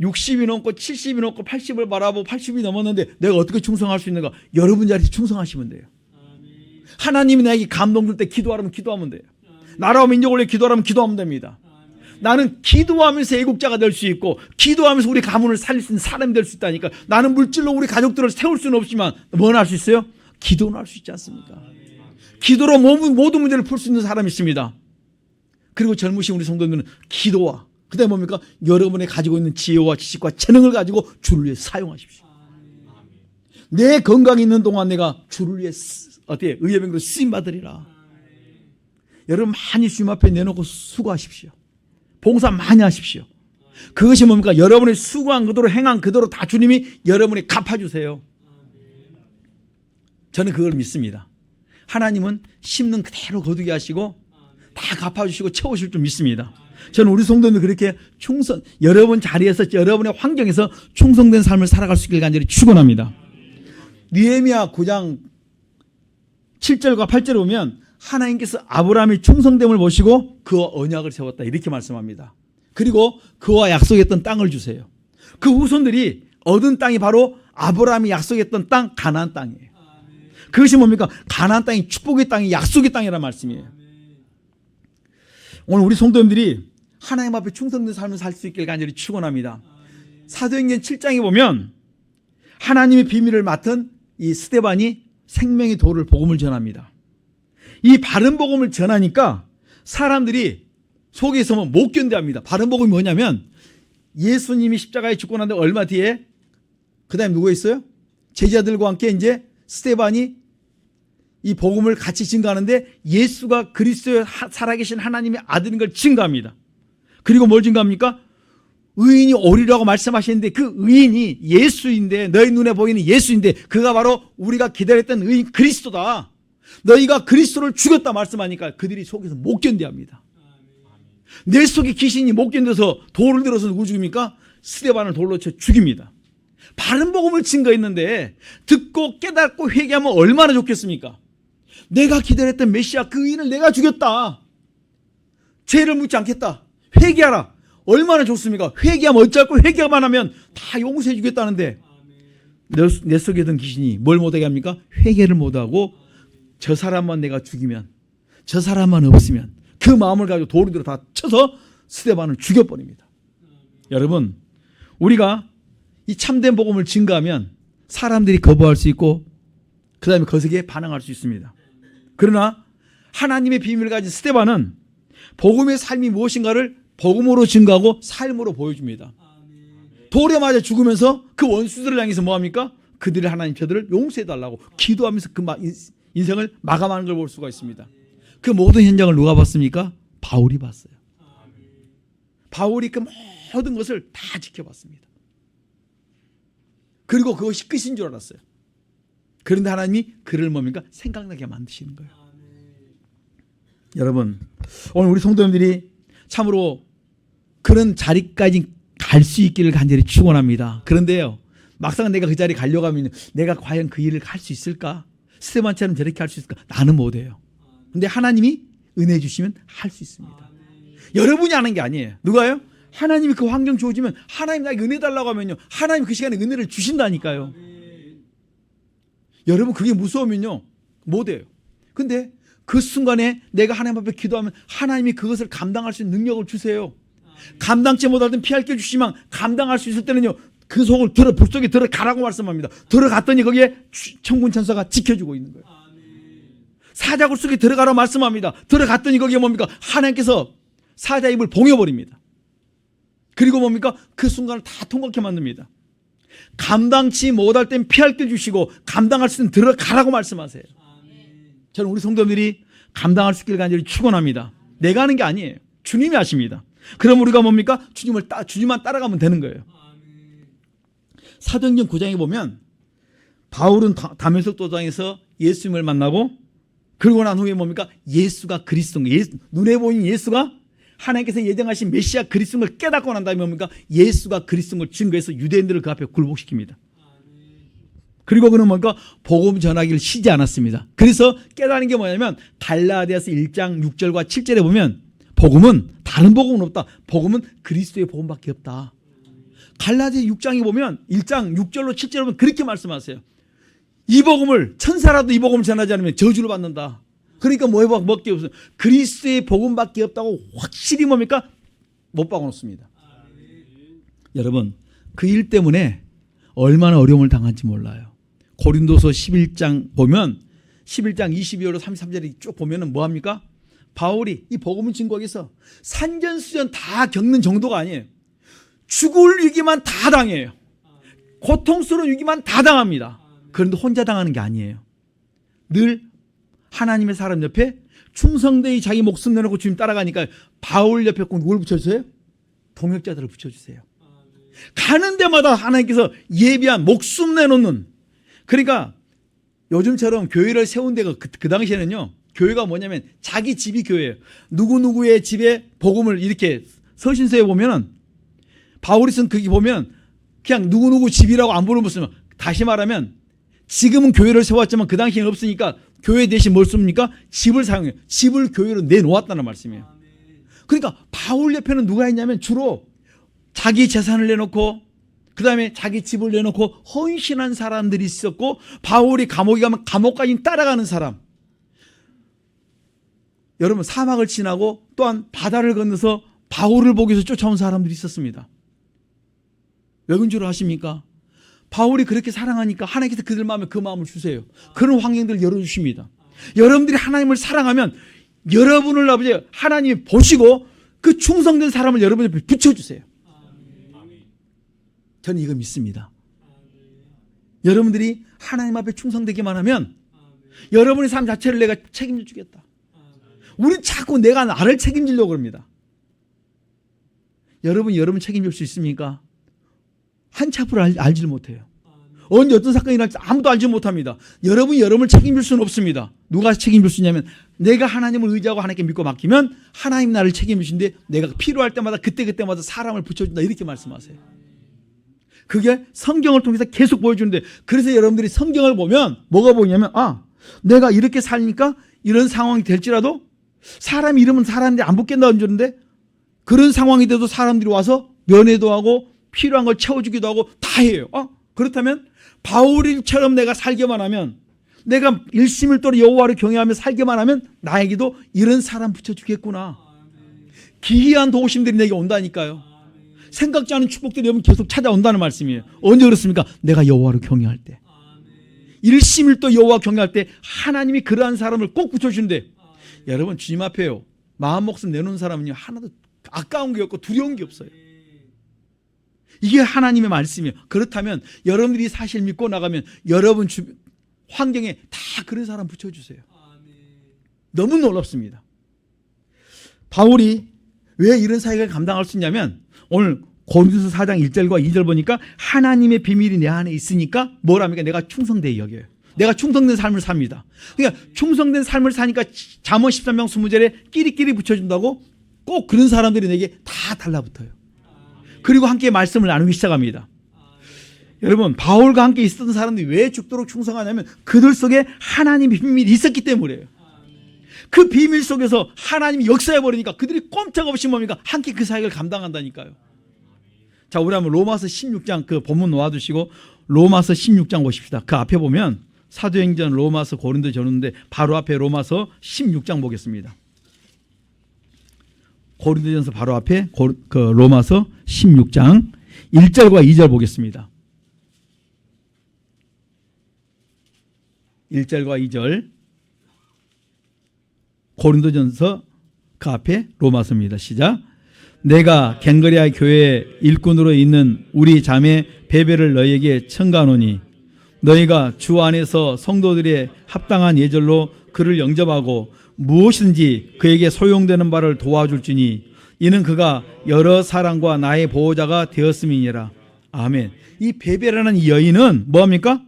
S1: 60이 넘고 70이 넘고 80을 바라보고 80이 넘었는데 내가 어떻게 충성할 수 있는가? 여러분 자리에서 충성하시면 돼요. 하나님이 나에게 감동 줄 때 기도하라면 기도하면 돼요. 나라와 민족을 위해 기도하라면 기도하면 됩니다. 나는 기도하면서 애국자가 될 수 있고 기도하면서 우리 가문을 살릴 수 있는 사람이 될 수 있다니까. 나는 물질로 우리 가족들을 세울 수는 없지만 뭘 할 수 있어요? 기도는 할 수 있지 않습니까? 기도로 모든 문제를 풀 수 있는 사람이 있습니다. 그리고 젊으신 우리 성도들은 기도와 그다음에 뭡니까? 여러분이 가지고 있는 지혜와 지식과 재능을 가지고 주를 위해 사용하십시오. 내 건강이 있는 동안 내가 주를 위해 어떻게 의예병으로 쓰임 받으리라. 여러분 많이 주님 앞에 내놓고 수고하십시오. 봉사 많이 하십시오. 그것이 뭡니까? 여러분이 수고한 그대로 행한 그대로 다 주님이 여러분이 갚아주세요. 저는 그걸 믿습니다. 하나님은 심는 그대로 거두게 하시고 다 갚아주시고 채우실 줄 믿습니다. 저는 우리 성도들 그렇게 여러분 자리에서 여러분의 환경에서 충성된 삶을 살아갈 수 있길 간절히 축원합니다. 느헤미야 9장 7절과 8절에 보면 하나님께서 아브라함의 충성됨을 보시고 그와 언약을 세웠다 이렇게 말씀합니다. 그리고 그와 약속했던 땅을 주세요. 그 후손들이 얻은 땅이 바로 아브라함이 약속했던 땅 가나안 땅이에요. 그것이 뭡니까? 가나안 땅이 축복의 땅이 약속의 땅이라는 말씀이에요. 오늘 우리 성도님들이 하나님 앞에 충성된 삶을 살 수 있길 간절히 축원합니다. 사도행전 7장에 보면 하나님의 비밀을 맡은 이 스데반이 생명의 도를 복음을 전합니다. 이 바른 복음을 전하니까 사람들이 속에 있으면 못 견뎌합니다. 바른 복음이 뭐냐면 예수님이 십자가에 죽고 난 뒤에 얼마 뒤에 그 다음에 누가 있어요? 제자들과 함께 이제 스데반이 이 복음을 같이 증거하는데 예수가 그리스도의 살아계신 하나님의 아들인 걸 증거합니다. 그리고 뭘 증거합니까? 의인이 오리라고 말씀하시는데 그 의인이 예수인데 너희 눈에 보이는 예수인데 그가 바로 우리가 기다렸던 의인 그리스도다. 너희가 그리스도를 죽였다 말씀하니까 그들이 속에서 못 견뎌합니다. 내 속에 귀신이 못 견뎌서 돌을 들어서 누구 죽입니까? 스데반을 돌로 쳐 죽입니다. 바른 복음을 증거했는데 듣고 깨닫고 회개하면 얼마나 좋겠습니까? 내가 기다렸던 메시아 그 의인을 내가 죽였다. 죄를 묻지 않겠다. 회개하라. 얼마나 좋습니까? 회개하면 어쩌고 회개만 하면 다 용서해 주겠다는데 내 속에 든 귀신이 뭘 못하게 합니까? 회개를 못하고 저 사람만 내가 죽이면 저 사람만 없으면 그 마음을 가지고 돌을 들어 다 쳐서 스데반을 죽여버립니다. 여러분 우리가 이 참된 복음을 증거하면 사람들이 거부할 수 있고 그 다음에 거기에 반응할 수 있습니다. 그러나 하나님의 비밀을 가진 스데반은 복음의 삶이 무엇인가를 복음으로 증거하고 삶으로 보여줍니다. 돌에 맞아 죽으면서 그 원수들을 향해서 뭐합니까? 그들의 하나님 저들을 용서해달라고 기도하면서 그 인생을 마감하는 걸 볼 수가 있습니다. 그 모든 현장을 누가 봤습니까? 바울이 봤어요. 바울이 그 모든 것을 다 지켜봤습니다. 그리고 그것이 끝인 줄 알았어요. 그런데 하나님이 그를 뭡니까? 생각나게 만드시는 거예요. 여러분 오늘 우리 성도님들이 참으로 그런 자리까지 갈 수 있기를 간절히 축원합니다. 그런데요 막상 내가 그 자리에 가려고 하면 내가 과연 그 일을 할 수 있을까? 스데반처럼 저렇게 할 수 있을까? 나는 못해요. 근데 하나님이 은혜 주시면 할 수 있습니다. 여러분이 하는 게 아니에요. 누가요? 하나님이 그 환경 주어지면 하나님 나에게 은혜 달라고 하면요 하나님 그 시간에 은혜를 주신다니까요. 여러분 그게 무서우면요 못해요. 근데 그 순간에 내가 하나님 앞에 기도하면 하나님이 그것을 감당할 수 있는 능력을 주세요. 감당치 못하든 피할 길 주시면 감당할 수 있을 때는요 그 속을 불 속에 들어가라고 말씀합니다. 들어갔더니 거기에 천군 천사가 지켜주고 있는 거예요. 사자굴 속에 들어가라고 말씀합니다. 들어갔더니 거기에 뭡니까? 하나님께서 사자 입을 봉여버립니다. 그리고 뭡니까? 그 순간을 다 통곡하게 만듭니다. 감당치 못할 땐 피할 길 주시고 감당할 수 있는 들어가라고 말씀하세요. 저는 우리 성도들이 감당할 수 있기를 간절히 축원합니다. 내가 하는 게 아니에요. 주님이 하십니다. 그럼 우리가 뭡니까? 주님만 따라가면 되는 거예요. 사도행전 9장에 보면 바울은 다메섹 도상에서 예수님을 만나고 그러고 난 후에 뭡니까? 예수가 그리스도인 거예요. 눈에 보이는 예수가 하나님께서 예정하신 메시아 그리스도인 걸 깨닫고 난 다음에 뭡니까? 예수가 그리스도인 걸 증거해서 유대인들을 그 앞에 굴복시킵니다. 그리고 그는 뭔가 복음 전하기를 쉬지 않았습니다. 그래서 깨달은 게 뭐냐면 갈라디아서 1장 6절과 7절에 보면 복음은 다른 복음은 없다. 복음은 그리스도의 복음밖에 없다. 갈라디아 6장에 보면 1장 6절로 7절에 보면 그렇게 말씀하세요. 이 복음을 천사라도 이 복음을 전하지 않으면 저주를 받는다. 그러니까 뭐밖에 없어요. 그리스도의 복음밖에 없다고 확실히 뭡니까? 못 박아놓습니다. 여러분 그 일 때문에 얼마나 어려움을 당한지 몰라요. 고린도서 11장 보면 11장 22절로 33절에 쭉 보면은 뭐합니까? 바울이 이 복음을 증거하기 위해서 산전수전 다 겪는 정도가 아니에요. 죽을 위기만 다 당해요. 고통스러운 위기만 다 당합니다. 그런데 혼자 당하는 게 아니에요. 늘 하나님의 사람 옆에 충성되이 자기 목숨 내놓고 주님 따라가니까 바울 옆에 꼭 누굴 붙여주세요? 동역자들을 붙여주세요. 가는 데마다 하나님께서 예비한 목숨 내놓는, 그러니까 요즘처럼 교회를 세운 데가 그 당시에는요 교회가 뭐냐면 자기 집이 교회예요. 누구누구의 집에 복음을 이렇게 서신서에 보면은 바울이 쓴 그게 보면 그냥 누구누구 집이라고 안 부르면 무슨, 다시 말하면 지금은 교회를 세웠지만 그 당시에는 없으니까 교회 대신 뭘 씁니까? 집을 사용해요. 집을 교회로 내놓았다는 말씀이에요. 그러니까 바울 옆에는 누가 있냐면 주로 자기 재산을 내놓고 그 다음에 자기 집을 내놓고 헌신한 사람들이 있었고, 바울이 감옥에 가면 감옥까지 따라가는 사람, 여러분 사막을 지나고 또한 바다를 건너서 바울을 보기 위해서 쫓아온 사람들이 있었습니다. 왜 그런 줄 아십니까? 바울이 그렇게 사랑하니까 하나님께서 그들 마음에 그 마음을 주세요. 그런 환경들을 열어주십니다. 여러분들이 하나님을 사랑하면 여러분을 아버지 하나님이 보시고 그 충성된 사람을 여러분 옆에 붙여주세요. 저는 이거 믿습니다. 여러분들이 하나님 앞에 충성되기만 하면 여러분의 삶 자체를 내가 책임져 주겠다. 우린 자꾸 내가 나를 책임지려고 합니다. 여러분 책임질 수 있습니까? 한치 앞으로 알지를 못해요. 언제 어떤 사건이 일어날지 아무도 알지 못합니다. 여러분을 책임질 수는 없습니다. 누가 책임질 수 있냐면 내가 하나님을 의지하고 하나님께 믿고 맡기면 하나님 나를 책임지신데 내가 필요할 때마다 그때마다 사람을 붙여준다, 이렇게 말씀하세요. 그게 성경을 통해서 계속 보여주는데, 그래서 여러분들이 성경을 보면 뭐가 보이냐면 내가 이렇게 살니까 이런 상황이 될지라도 사람 이름은 사람들이 안 붙겠다는 줄인데 그런 상황이 돼도 사람들이 와서 면회도 하고 필요한 걸 채워주기도 하고 다 해요. 그렇다면 바울처럼 내가 살기만 하면, 내가 일심일도로 여호와를 경외하며 살기만 하면 나에게도 이런 사람 붙여주겠구나. 기이한 도우심들이 내게 온다니까요. 생각지 않은 축복들이 여러분 계속 찾아온다는 말씀이에요. 언제 그렇습니까? 내가 여호와를 경외할 때, 일심일도 여호와 경외할 때 하나님이 그러한 사람을 꼭 붙여주는데, 여러분 주님 앞에요 마음 목숨 내놓은 사람은요 하나도 아까운 게 없고 두려운 게 없어요. 이게 하나님의 말씀이에요. 그렇다면 여러분들이 사실 믿고 나가면 여러분 환경에 다 그런 사람 붙여주세요. 너무 놀랍습니다. 바울이 왜 이런 사역을 감당할 수 있냐면, 오늘 고린도서 4장 1절과 2절 보니까 하나님의 비밀이 내 안에 있으니까 뭐랍니까? 내가 충성되게 여겨요. 내가 충성된 삶을 삽니다. 그러니까 충성된 삶을 사니까 잠언 13장 20절에 끼리끼리 붙여준다고 꼭 그런 사람들이 내게 다 달라붙어요. 그리고 함께 말씀을 나누기 시작합니다. 여러분 바울과 함께 있었던 사람들이 왜 죽도록 충성하냐면 그들 속에 하나님의 비밀이 있었기 때문이에요. 그 비밀 속에서 하나님이 역사해버리니까 그들이 꼼짝없이 뭡니까? 함께 그 사역을 감당한다니까요. 자, 우리 한번 로마서 16장 그 본문 놓아두시고 로마서 16장 보십시다. 그 앞에 보면 사도행전, 로마서, 고린도 전후인데 바로 앞에 로마서 16장 보겠습니다. 고린도전서 바로 앞에 그 로마서 16장 1절과 2절 보겠습니다. 1절과 2절 고린도전서 그 앞에 로마서입니다. 시작. 내가 갱거리아 교회 일꾼으로 있는 우리 자매 베베를 너희에게 청가하노니 너희가 주 안에서 성도들의 합당한 예절로 그를 영접하고 무엇이든지 그에게 소용되는 바를 도와줄지니 이는 그가 여러 사람과 나의 보호자가 되었음이니라. 아멘. 이 베베라는 이 여인은 뭐합니까?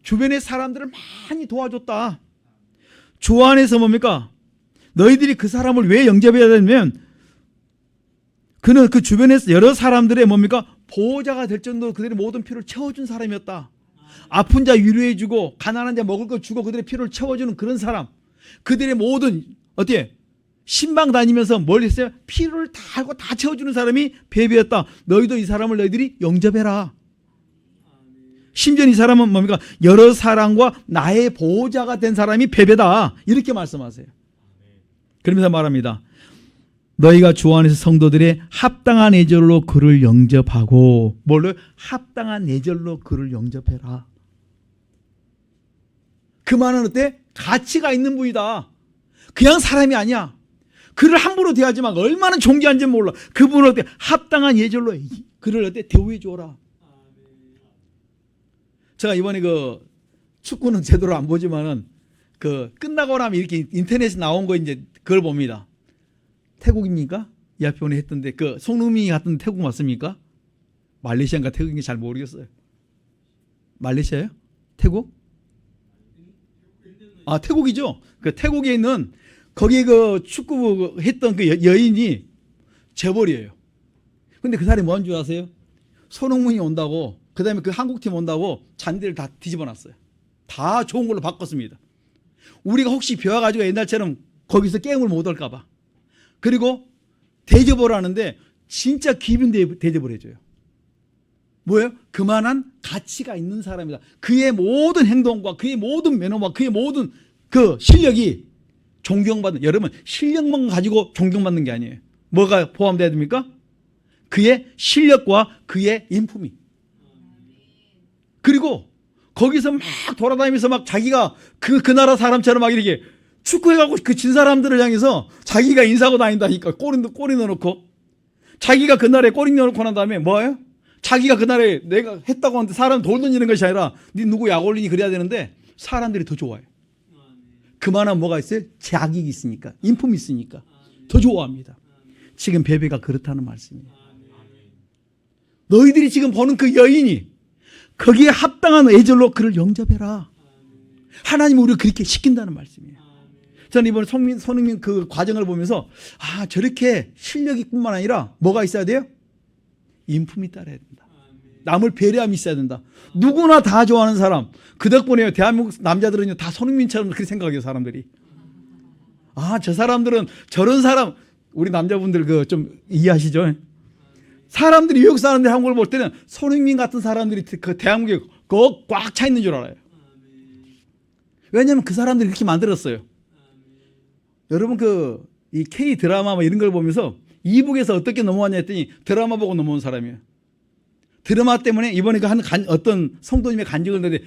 S1: 주변의 사람들을 많이 도와줬다. 주 안에서 뭡니까? 너희들이 그 사람을 왜 영접해야 되냐면 그는 그 주변에서 여러 사람들의 뭡니까? 보호자가 될 정도로 그들의 모든 필요를 채워준 사람이었다. 아픈 자 위로해주고 가난한 자 먹을 거 주고 그들의 필요를 채워주는 그런 사람. 그들의 모든 어떻게 신방 다니면서 뭘 했어요? 필요를 다 알고 다 채워주는 사람이 베베였다. 너희도 이 사람을 너희들이 영접해라. 심지어 이 사람은 뭡니까? 여러 사람과 나의 보호자가 된 사람이 베베다. 이렇게 말씀하세요. 그러면서 말합니다. 너희가 주 안에서 성도들의 합당한 예절로 그를 영접하고 뭘로? 합당한 예절로 그를 영접해라. 그 말은 어때? 가치가 있는 분이다. 그냥 사람이 아니야. 그를 함부로 대하지만 얼마나 존귀한지 몰라. 그분을 어때? 합당한 예절로 그를 어때? 대우해 줘라. 제가 이번에 그 축구는 제대로 안 보지만은 그 끝나고 나면 이렇게 인터넷에 나온 거 이제 그걸 봅니다. 태국입니까? 이 앞에 오늘 했던데 그 손흥민이 갔던 태국 맞습니까? 말레이시아인가 태국인지 잘 모르겠어요. 말레이시아요? 태국? 아, 태국이죠. 그 태국에 있는 거기 그 축구 했던 그 여인이 재벌이에요. 근데 그 사람이 뭔 줄 아세요? 손흥민이 온다고, 그 다음에 그 한국팀 온다고 잔디를 다 뒤집어 놨어요. 다 좋은 걸로 바꿨습니다. 우리가 혹시 비와가지고 옛날처럼 거기서 게임을 못 할까봐. 그리고 대접을 하는데 진짜 기분 대접을 해줘요. 뭐예요? 그만한 가치가 있는 사람이다. 그의 모든 행동과 그의 모든 매너와 그의 모든 그 실력이 존경받는, 여러분 실력만 가지고 존경받는 게 아니에요. 뭐가 포함되어야 됩니까? 그의 실력과 그의 인품이. 그리고 거기서 막 돌아다니면서 막 자기가 그 나라 사람처럼 막 이렇게 축구해갖고 그 진 사람들을 향해서 자기가 인사하고 다닌다니까. 꼬리 넣어놓고. 자기가 그 나라에 꼬리 넣어놓고 난 다음에 뭐예요? 자기가 그 나라에 내가 했다고 하는데 사람 돌 던지는 것이 아니라 니 누구 약 올리니 그래야 되는데 사람들이 더 좋아해요. 그만한 뭐가 있어요? 자격이 있으니까, 인품이 있으니까 더 좋아합니다. 지금 베베가 그렇다는 말씀이에요. 너희들이 지금 보는 그 여인이 거기에 합당한 애절로 그를 영접해라. 하나님이 우리를 그렇게 시킨다는 말씀이에요. 저는 이번에 손흥민 그 과정을 보면서 아, 저렇게 실력이 뿐만 아니라 뭐가 있어야 돼요? 인품이 따라야 된다. 남을 배려함이 있어야 된다. 누구나 다 좋아하는 사람. 그 덕분에 대한민국 남자들은 다 손흥민처럼 그렇게 생각해요, 사람들이. 아, 저 사람들은 저런 사람, 우리 남자분들 그 좀 이해하시죠? 사람들이 외국 사람들이 한국을 볼 때는 손흥민 같은 사람들이 그 대한민국에 꽉 차 있는 줄 알아요. 왜냐하면 그 사람들이 그렇게 만들었어요. 여러분 이 K 드라마 뭐 이런 걸 보면서 이북에서 어떻게 넘어왔냐 했더니 드라마 보고 넘어온 사람이에요. 드라마 때문에 이번에 어떤 성도님의 간증을 했는데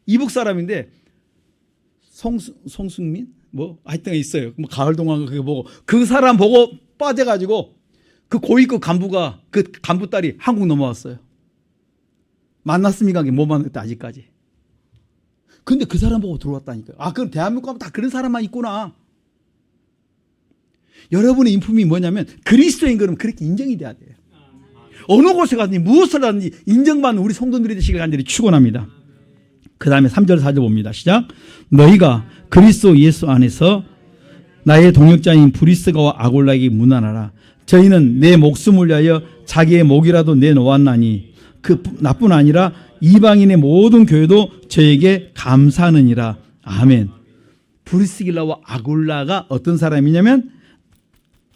S1: 이북 사람인데 송승민? 뭐 하여튼 있어요. 뭐 가을동안 그거 보고 그 사람 보고 빠져가지고 그 고위급 간부가 그 간부 딸이 한국 넘어왔어요. 만났습니까? 못 만났다 아직까지. 근데 그 사람 보고 들어왔다니까요. 아, 그럼 대한민국 가면 다 그런 사람만 있구나. 여러분의 인품이 뭐냐면 그리스도인 그러면 그렇게 인정이 돼야 돼요. 어느 곳에 가든지 무엇을 하든지 인정받는 우리 성도들이 되시길 간절히 축원합니다. 그 다음에 3절 4절 봅니다. 시작. 너희가 그리스도 예수 안에서 나의 동역자인 브리스가와 아골라에게 문안하라. 저희는 내 목숨을 위하여 자기의 목이라도 내놓았나니 그 나뿐 아니라 이방인의 모든 교회도 저에게 감사하느니라. 아멘. 브리스길라와 아골라가 어떤 사람이냐면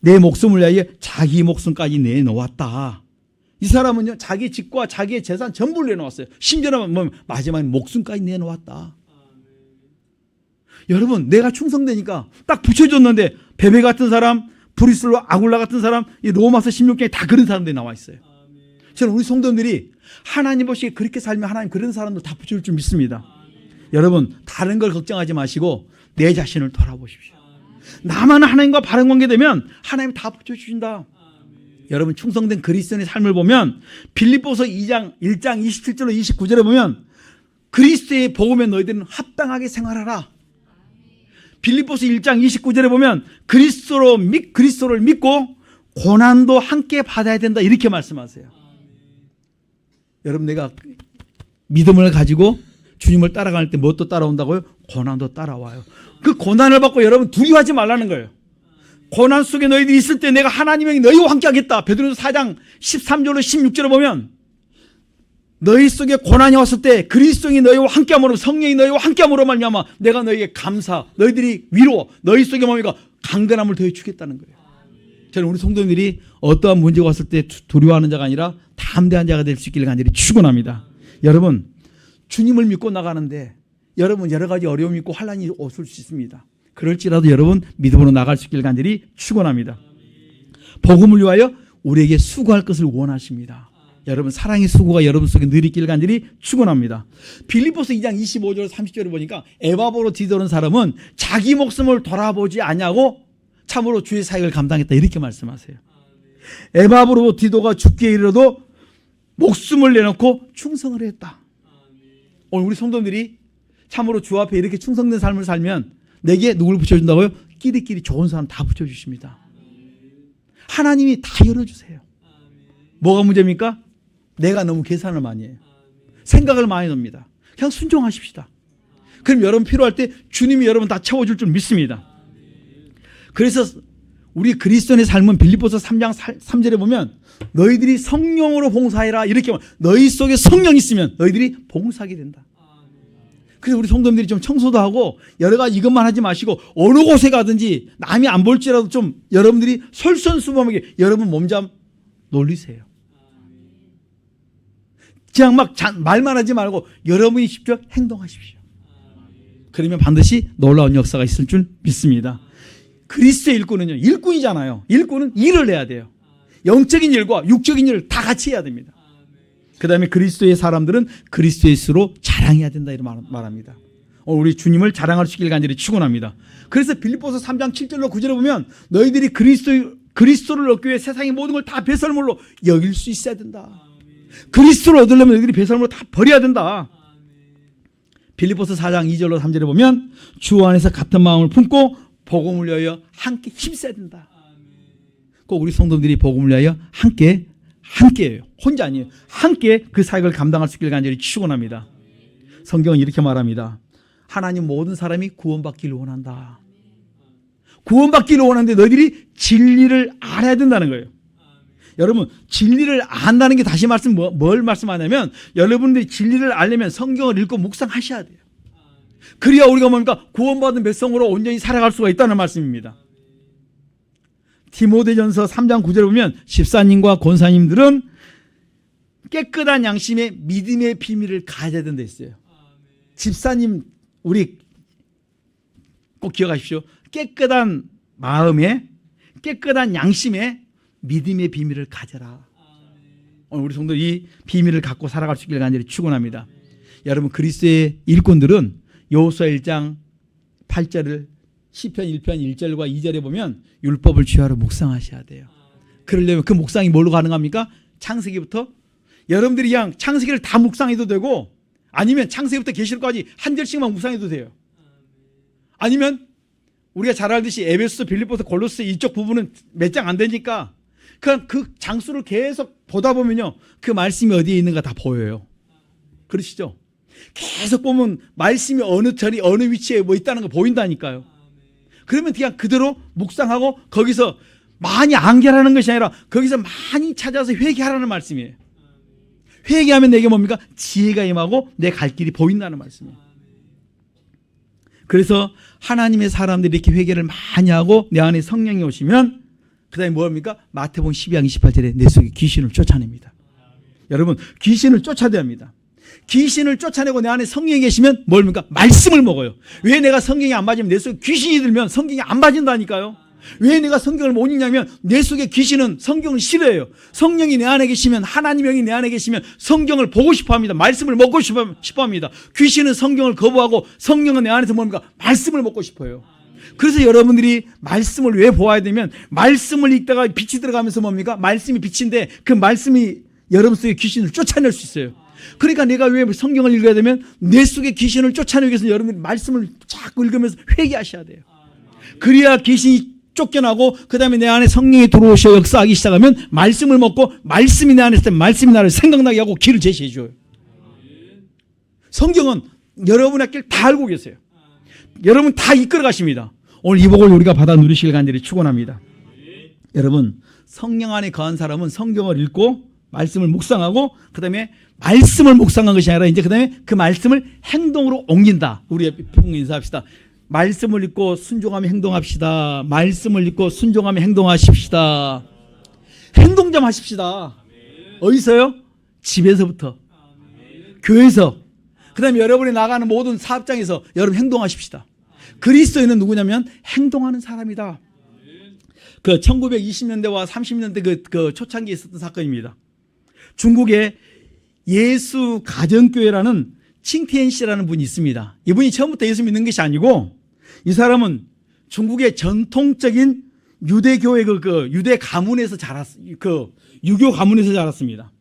S1: 내 목숨을 위하여 자기 목숨까지 내놓았다. 이 사람은요, 자기 집과 자기의 재산 전부를 내놓았어요. 심지어는 뭐 마지막에 목숨까지 내놓았다. 여러분, 내가 충성되니까 딱 붙여줬는데 베베 같은 사람, 브리슬로 아굴라 같은 사람, 이 로마서 16장에 다 그런 사람들이 나와 있어요. 저는 우리 성도들이 하나님 보시기에 그렇게 살면 하나님 그런 사람들 다 붙여줄 줄 믿습니다. 여러분, 다른 걸 걱정하지 마시고 내 자신을 돌아보십시오. 나만 하나님과 바른 관계 되면 하나님 다 붙여주신다. 여러분, 충성된 그리스도인의 삶을 보면 빌립보서 1장 27절로 29절에 보면 그리스도의 복음에 너희들은 합당하게 생활하라. 빌립보서 1장 29절에 보면 그리스도를 믿고 고난도 함께 받아야 된다, 이렇게 말씀하세요. 여러분, 내가 믿음을 가지고 주님을 따라갈 때 무엇도 따라온다고요? 고난도 따라와요. 그 고난을 받고 여러분 두려워하지 말라는 거예요. 고난 속에 너희들이 있을 때 내가 하나님이 너희와 함께 하겠다. 베드로서 4장 13절로 16절에 보면 너희 속에 고난이 왔을 때 그리스도인이 너희와 함께함으로, 성령이 너희와 함께함으로 말미암아 내가 너희에게 감사, 너희들이 위로, 너희 속에 몸이가 강건함을 더해 주겠다는 거예요. 저는 우리 성도님들이 어떠한 문제가 왔을 때 두려워하는 자가 아니라 담대한 자가 될 수 있기를 간절히 축원합니다. 여러분, 주님을 믿고 나가는데 여러분 여러 가지 어려움이 있고 환난이 없을 수 있습니다. 그럴지라도 여러분 믿음으로 나갈 수 있기를 간절히 축원합니다. 복음을 위하여 우리에게 수고할 것을 원하십니다. 여러분, 사랑의 수고가 여러분 속에 늘 있기를 간절히 축원합니다. 빌립보서 2장 25절 30절에 보니까 에바보로 디도는 사람은 자기 목숨을 돌아보지 않냐고 참으로 주의 사역을 감당했다, 이렇게 말씀하세요. 에바브로 디도가 죽기에 이르러도 목숨을 내놓고 충성을 했다. 오늘 우리 성도들이 참으로 주 앞에 이렇게 충성된 삶을 살면 내게 누굴 붙여준다고요? 끼리끼리 좋은 사람 다 붙여주십니다. 하나님이 다 열어주세요. 뭐가 문제입니까? 내가 너무 계산을 많이 해요. 생각을 많이 합니다. 그냥 순종하십시다. 그럼 여러분 필요할 때 주님이 여러분 다 채워줄 줄 믿습니다. 그래서 우리 그리스도인의 삶은 빌립보서 3장 3절에 보면 너희들이 성령으로 봉사해라 이렇게 하면 너희 속에 성령이 있으면 너희들이 봉사하게 된다. 그래서 우리 성도님들이 좀 청소도 하고 여러 가지 이것만 하지 마시고 어느 곳에 가든지 남이 안 볼지라도 좀 여러분들이 솔선수범하게 여러분 몸 좀 놀리세요. 그냥 막 말만 하지 말고 여러분이 직접 행동하십시오. 그러면 반드시 놀라운 역사가 있을 줄 믿습니다. 그리스도의 일꾼은요, 일꾼이잖아요. 일꾼은 일을 해야 돼요. 영적인 일과 육적인 일을 다 같이 해야 됩니다. 그 다음에 그리스도의 사람들은 그리스도의 스스로 자랑해야 된다 이렇게 말합니다. 우리 주님을 자랑할 수 있기를 간절히 축원합니다. 그래서 빌립보서 3장 7절로 9절에 보면 너희들이 그리스도를 얻기 위해 세상의 모든 걸 다 배설물로 여길 수 있어야 된다. 그리스도를 얻으려면 너희들이 배설물로 다 버려야 된다. 빌립보서 4장 2절로 3절에 보면 주 안에서 같은 마음을 품고 복음을 위하여 함께 힘써야 된다. 꼭 우리 성도들이 복음을 위하여 함께예요. 혼자 아니에요. 함께 그 사역을 감당할 수 있기를 간절히 축원합니다. 성경은 이렇게 말합니다. 하나님 모든 사람이 구원받기를 원한다. 구원받기를 원하는데 너희들이 진리를 알아야 된다는 거예요. 여러분 진리를 안다는 게 다시 뭘 말씀하냐면 여러분들이 진리를 알려면 성경을 읽고 묵상하셔야 돼요. 그래야 우리가 뭡니까? 구원받은 백성으로 온전히 살아갈 수가 있다는 말씀입니다. 디모데전서 3장 9절에 보면 집사님과 권사님들은 깨끗한 양심에 믿음의 비밀을 가져야 된다 했어요. 집사님 우리 꼭 기억하십시오. 깨끗한 마음에 깨끗한 양심에 믿음의 비밀을 가져라. 오늘 우리 성도 이 비밀을 갖고 살아갈 수 있기를 간절히 축원합니다. 여러분 그리스도의 일꾼들은 여호수아 1장 8절을 시편 1편 1절과 2절에 보면 율법을 취하러 묵상하셔야 돼요. 그러려면 그 묵상이 뭘로 가능합니까? 창세기부터 여러분들이 그냥 창세기를 다 묵상해도 되고 아니면 창세기부터 계시록까지 한 절씩만 묵상해도 돼요. 아니면 우리가 잘 알듯이 에베소서 빌립보서 골로새 이쪽 부분은 몇 장 안 되니까 그냥 그 장수를 계속 보다 보면요 그 말씀이 어디에 있는가 다 보여요. 그러시죠? 계속 보면 말씀이 어느 절이 어느 위치에 뭐 있다는 거 보인다니까요. 그러면 그냥 그대로 묵상하고 거기서 많이 안결하는 것이 아니라 거기서 많이 찾아서 회개하라는 말씀이에요. 회개하면 내게 뭡니까? 지혜가 임하고 내 갈 길이 보인다는 말씀이에요. 그래서 하나님의 사람들이 이렇게 회개를 많이 하고 내 안에 성령이 오시면 그 다음에 뭡니까? 마태복음 12장 28절에 내 속에 귀신을 쫓아냅니다. 여러분 귀신을 쫓아내야 합니다. 귀신을 쫓아내고 내 안에 성령이 계시면 뭡니까? 말씀을 먹어요. 왜 내가 성경이 안 맞으면 내 속에 귀신이 들면 성경이 안 맞는다니까요. 왜 내가 성경을 못 읽냐면 내 속에 귀신은 성경을 싫어해요. 성령이 내 안에 계시면 하나님의 영이 내 안에 계시면 성경을 보고 싶어합니다. 말씀을 먹고 싶어합니다. 귀신은 성경을 거부하고 성령은 내 안에서 뭡니까? 말씀을 먹고 싶어요. 그래서 여러분들이 말씀을 왜 보아야 되면 말씀을 읽다가 빛이 들어가면서 뭡니까? 말씀이 빛인데 그 말씀이 여러분 속에 귀신을 쫓아낼 수 있어요. 그러니까 내가 왜 성경을 읽어야 되면 내 속에 귀신을 쫓아내기 위해서 여러분들이 말씀을 자꾸 읽으면서 회개하셔야 돼요. 그래야 귀신이 쫓겨나고 그 다음에 내 안에 성령이 들어오셔 역사하기 시작하면 말씀을 먹고 말씀이 내 안에 있을 때 말씀이 나를 생각나게 하고 길을 제시해 줘요. 성경은 여러분의 길 다 알고 계세요. 여러분 다 이끌어 가십니다. 오늘 이 복을 우리가 받아 누리시길 간절히 축원합니다. 여러분 성령 안에 거한 사람은 성경을 읽고 말씀을 묵상하고 그 다음에 말씀을 묵상한 것이 아니라 이제 그 다음에 그 말씀을 행동으로 옮긴다. 우리 풍 인사합시다. 말씀을 읽고 순종하며 행동합시다. 말씀을 읽고 순종하며 행동하십시다. 행동 좀 하십시다. 어디서요? 집에서부터. 교회에서. 그 다음에 여러분이 나가는 모든 사업장에서 여러분 행동하십시다. 그리스도인은 누구냐면 행동하는 사람이다. 그 1920년대와 30년대 그 초창기에 있었던 사건입니다. 중국에 예수 가정교회라는 칭티엔 씨라는 분이 있습니다. 이분이 처음부터 예수 믿는 것이 아니고 이 사람은 중국의 전통적인 유대교회 그 유대 가문에서 그 유교 가문에서 자랐습니다.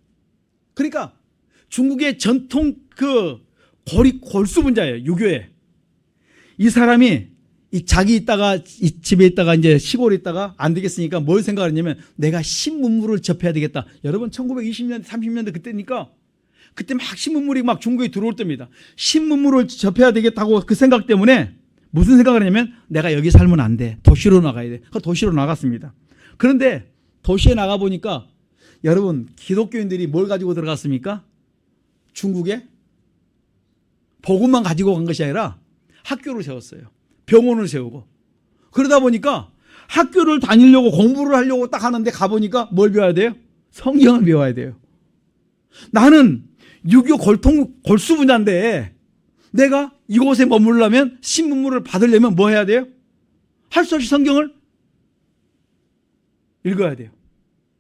S1: 그러니까 중국의 전통 그 골수분자예요. 유교에. 이 사람이 자기 있다가 이 집에 있다가 이제 시골에 있다가 안 되겠으니까 뭘 생각하냐면 내가 신문물을 접해야 되겠다. 여러분 1920년대 30년대 그때니까 그때 막 신문물이 막 중국에 들어올 때입니다. 신문물을 접해야 되겠다고 그 생각 때문에 무슨 생각을 했냐면 내가 여기 살면 안 돼. 도시로 나가야 돼. 도시로 나갔습니다. 그런데 도시에 나가보니까 여러분 기독교인들이 뭘 가지고 들어갔습니까? 중국에 복음만 가지고 간 것이 아니라 학교를 세웠어요. 병원을 세우고. 그러다 보니까 학교를 다니려고 공부를 하려고 딱 하는데 가보니까 뭘 배워야 돼요? 성경을 배워야 돼요. 나는 유교 골수분야인데 내가 이곳에 머물려면 신문물을 받으려면 뭐 해야 돼요? 할 수 없이 성경을 읽어야 돼요.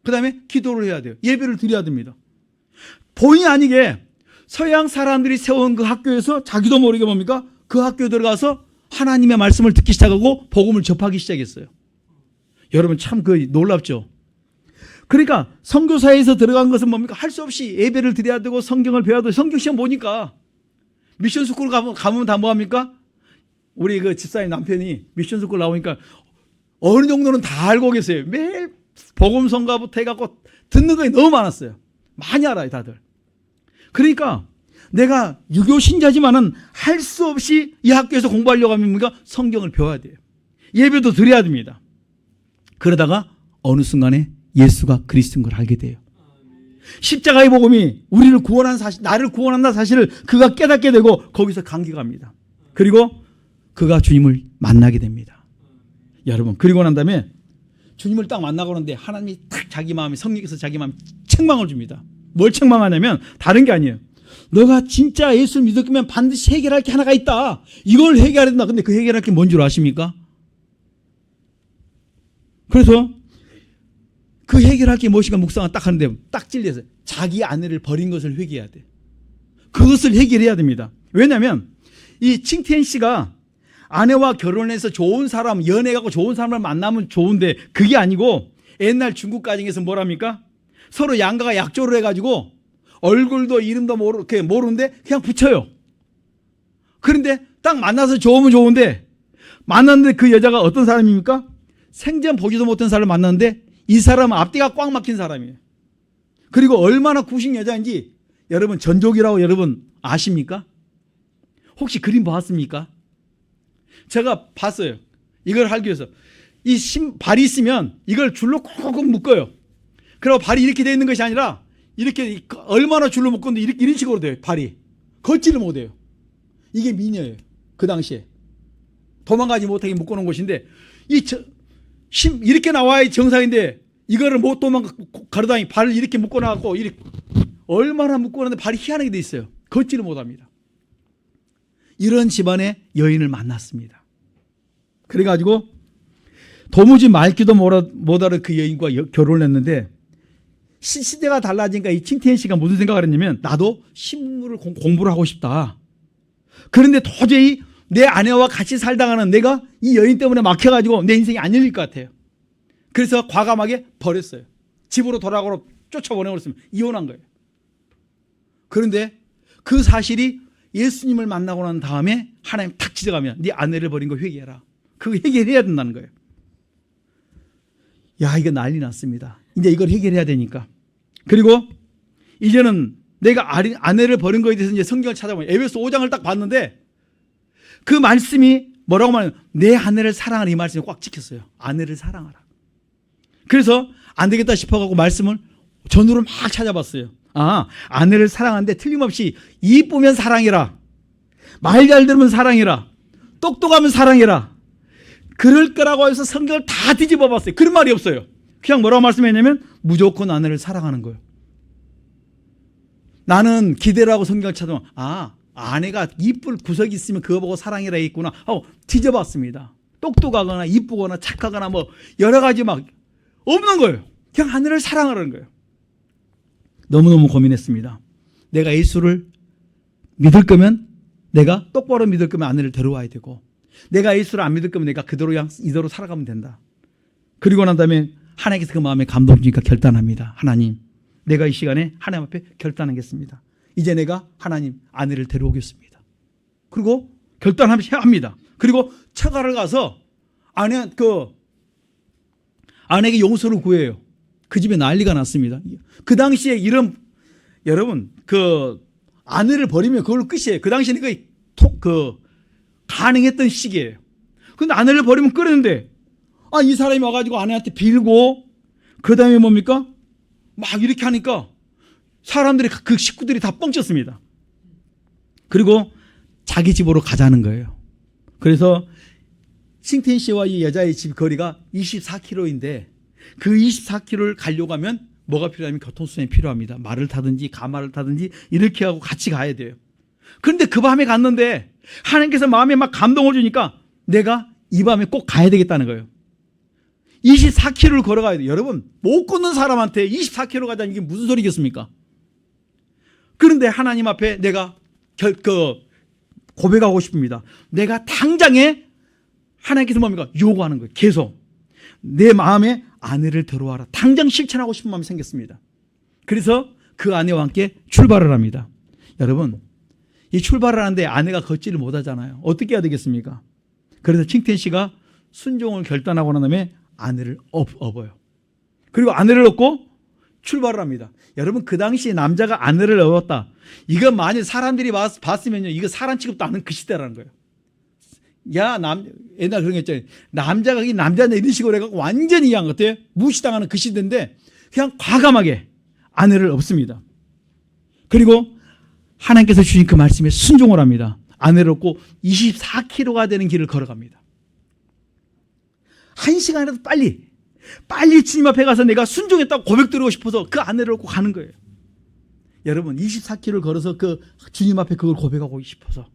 S1: 그 다음에 기도를 해야 돼요. 예배를 드려야 됩니다. 본의 아니게 서양 사람들이 세운 그 학교에서 자기도 모르게 뭡니까? 그 학교에 들어가서 하나님의 말씀을 듣기 시작하고 복음을 접하기 시작했어요. 여러분 참 놀랍죠? 그러니까 선교사에서 들어간 것은 뭡니까? 할 수 없이 예배를 드려야 되고 성경을 배워야 되고 성경 시험 보니까 미션 스쿨 가면 다 뭐합니까? 우리 그 집사님 남편이 미션 스쿨 나오니까 어느 정도는 다 알고 계세요. 매일 복음 성가부터 해갖고 듣는 게 너무 많았어요. 많이 알아요 다들. 그러니까 내가 유교 신자지만은 할 수 없이 이 학교에서 공부하려고 하면 뭡니까? 성경을 배워야 돼요. 예배도 드려야 됩니다. 그러다가 어느 순간에 예수가 그리스도인 걸 알게 돼요. 십자가의 복음이 우리를 구원한 사실, 나를 구원한다는 사실을 그가 깨닫게 되고 거기서 감격합니다. 그리고 그가 주님을 만나게 됩니다. 여러분 그리고 난 다음에 주님을 딱 만나고 오는데 하나님이 딱 자기 마음에 성령께서 자기 마음에 책망을 줍니다. 뭘 책망하냐면 다른 게 아니에요. 너가 진짜 예수를 믿을 거면 반드시 해결할 게 하나가 있다. 이걸 해결해야 된다. 근데 그 해결할 게 뭔 줄 아십니까? 그래서 그 해결할 게 무엇인가 묵상을 딱 하는데 딱 찔려서 자기 아내를 버린 것을 회개해야 돼. 그것을 해결해야 됩니다. 왜냐하면 이 칭티엔 씨가 아내와 결혼해서 좋은 사람, 연애하고 좋은 사람을 만나면 좋은데 그게 아니고 옛날 중국 가정에서 뭐랍니까? 서로 양가가 약조를 해가지고 얼굴도 이름도 모르는데 그냥 붙여요. 그런데 딱 만나서 좋으면 좋은데 만났는데 그 여자가 어떤 사람입니까? 생전 보지도 못한 사람을 만났는데 이 사람은 앞뒤가 꽉 막힌 사람이에요. 그리고 얼마나 구식 여자인지 여러분 전족이라고 여러분 아십니까? 혹시 그림 봤습니까? 제가 봤어요. 이걸 하기 위해서 이 발이 있으면 이걸 줄로 콕콕 묶어요. 그리고 발이 이렇게 되어 있는 것이 아니라 이렇게 얼마나 줄로 묶었는데 이런 식으로 돼요. 발이 걷지를 못해요. 이게 미녀예요. 그 당시에 도망가지 못하게 묶어놓은 곳인데 이렇게 나와야 정상인데 이거를 못 가르다니 발을 이렇게 묶어놔갖고 이렇게 얼마나 묶어놨는데 발이 희한하게 돼 있어요. 걷지를 못합니다. 이런 집안의 여인을 만났습니다. 그래가지고 도무지 말기도 못하는 그 여인과 결혼을 했는데 시대가 달라지니까 이 칭티엔 씨가 무슨 생각을 했냐면 나도 신문을 공부를 하고 싶다. 그런데 도저히 내 아내와 같이 살다가는 내가 이 여인 때문에 막혀가지고 내 인생이 안 열릴 것 같아요. 그래서 과감하게 버렸어요. 집으로 돌아가러 쫓아보내버렸습니다. 이혼한 거예요. 그런데 그 사실이 예수님을 만나고 난 다음에 하나님 탁 지적하면 네 아내를 버린 거 회개해라. 그거 해결해야 된다는 거예요. 야, 이거 난리 났습니다. 이제 이걸 해결해야 되니까. 그리고 이제는 내가 아내를 버린 거에 대해서 이제 성경을 찾아보면 에베소 5장을 딱 봤는데 그 말씀이 뭐라고 말하냐면 내 아내를 사랑하라 이 말씀이 꽉 찍혔어요. 아내를 사랑하라. 그래서 안 되겠다 싶어가지고 말씀을 전으로 막 찾아봤어요. 아내를 사랑하는데 틀림없이 이쁘면 사랑해라. 말 잘 들으면 사랑해라. 똑똑하면 사랑해라. 그럴 거라고 해서 성경을 다 뒤집어 봤어요. 그런 말이 없어요. 그냥 뭐라고 말씀했냐면 무조건 아내를 사랑하는 거예요. 나는 기대라고 성경을 찾아보면 아내가 이쁠 구석이 있으면 그거 보고 사랑이라 했구나 하고 뒤져봤습니다. 똑똑하거나 이쁘거나 착하거나 뭐 여러 가지 막 없는 거예요. 그냥 아내를 사랑하라는 거예요. 너무너무 고민했습니다. 내가 예수를 믿을 거면 내가 똑바로 믿을 거면 아내를 데려와야 되고 내가 예수를 안 믿을 거면 내가 이대로 살아가면 된다. 그리고 난 다음에 하나님께서 그 마음에 감동 주니까 결단합니다. 하나님, 내가 이 시간에 하나님 앞에 결단하겠습니다. 이제 내가 하나님 아내를 데려오겠습니다. 그리고 결단합니다. 그리고 처가를 가서 아내에게 용서를 구해요. 그 집에 난리가 났습니다. 그 당시에 여러분 아내를 버리면 그걸로 끝이에요. 그 당시에는 가능했던 시기예요. 근데 아내를 버리면 끝는데, 이 사람이 와가지고 아내한테 빌고, 그 다음에 뭡니까? 막 이렇게 하니까 사람들이, 그 식구들이 다 뻥쳤습니다. 그리고 자기 집으로 가자는 거예요. 그래서 칭텐 씨와 이 여자의 집 거리가 24km인데 그 24km를 가려고 하면 뭐가 필요하면 교통수단이 필요합니다. 말을 타든지 가마를 타든지 이렇게 하고 같이 가야 돼요. 그런데 그 밤에 갔는데 하나님께서 마음에 막 감동을 주니까 내가 이 밤에 꼭 가야 되겠다는 거예요. 24km를 걸어가야 돼요. 여러분, 못 걷는 사람한테 24km 가자는 게 무슨 소리겠습니까? 그런데 하나님 앞에 내가 고백하고 싶습니다. 내가 당장에 하나님께서 뭡니까? 요구하는 거예요. 계속. 내 마음에 아내를 데려와라. 당장 실천하고 싶은 마음이 생겼습니다. 그래서 그 아내와 함께 출발을 합니다. 여러분, 이 출발을 하는데 아내가 걷지를 못하잖아요. 어떻게 해야 되겠습니까? 그래서 칭텐 씨가 순종을 결단하고 난 다음에 아내를 업어요. 그리고 아내를 업고 출발을 합니다. 여러분, 그 당시에 남자가 아내를 업었다. 이거 만약 사람들이 봤으면요, 이거 사람 취급도 않는 그 시대라는 거예요. 옛날 그런 게 있잖아요. 남자가 남자한테 이런 식으로 해갖고 완전히 이해한 것 같아요. 무시당하는 그 시대인데 그냥 과감하게 아내를 업습니다. 그리고 하나님께서 주신 그 말씀에 순종을 합니다. 아내를 업고 24km가 되는 길을 걸어갑니다. 1시간이라도 빨리 주님 앞에 가서 내가 순종했다고 고백드리고 싶어서 그 아내를 업고 가는 거예요. 여러분, 24km를 걸어서 그 주님 앞에 그걸 고백하고 싶어서,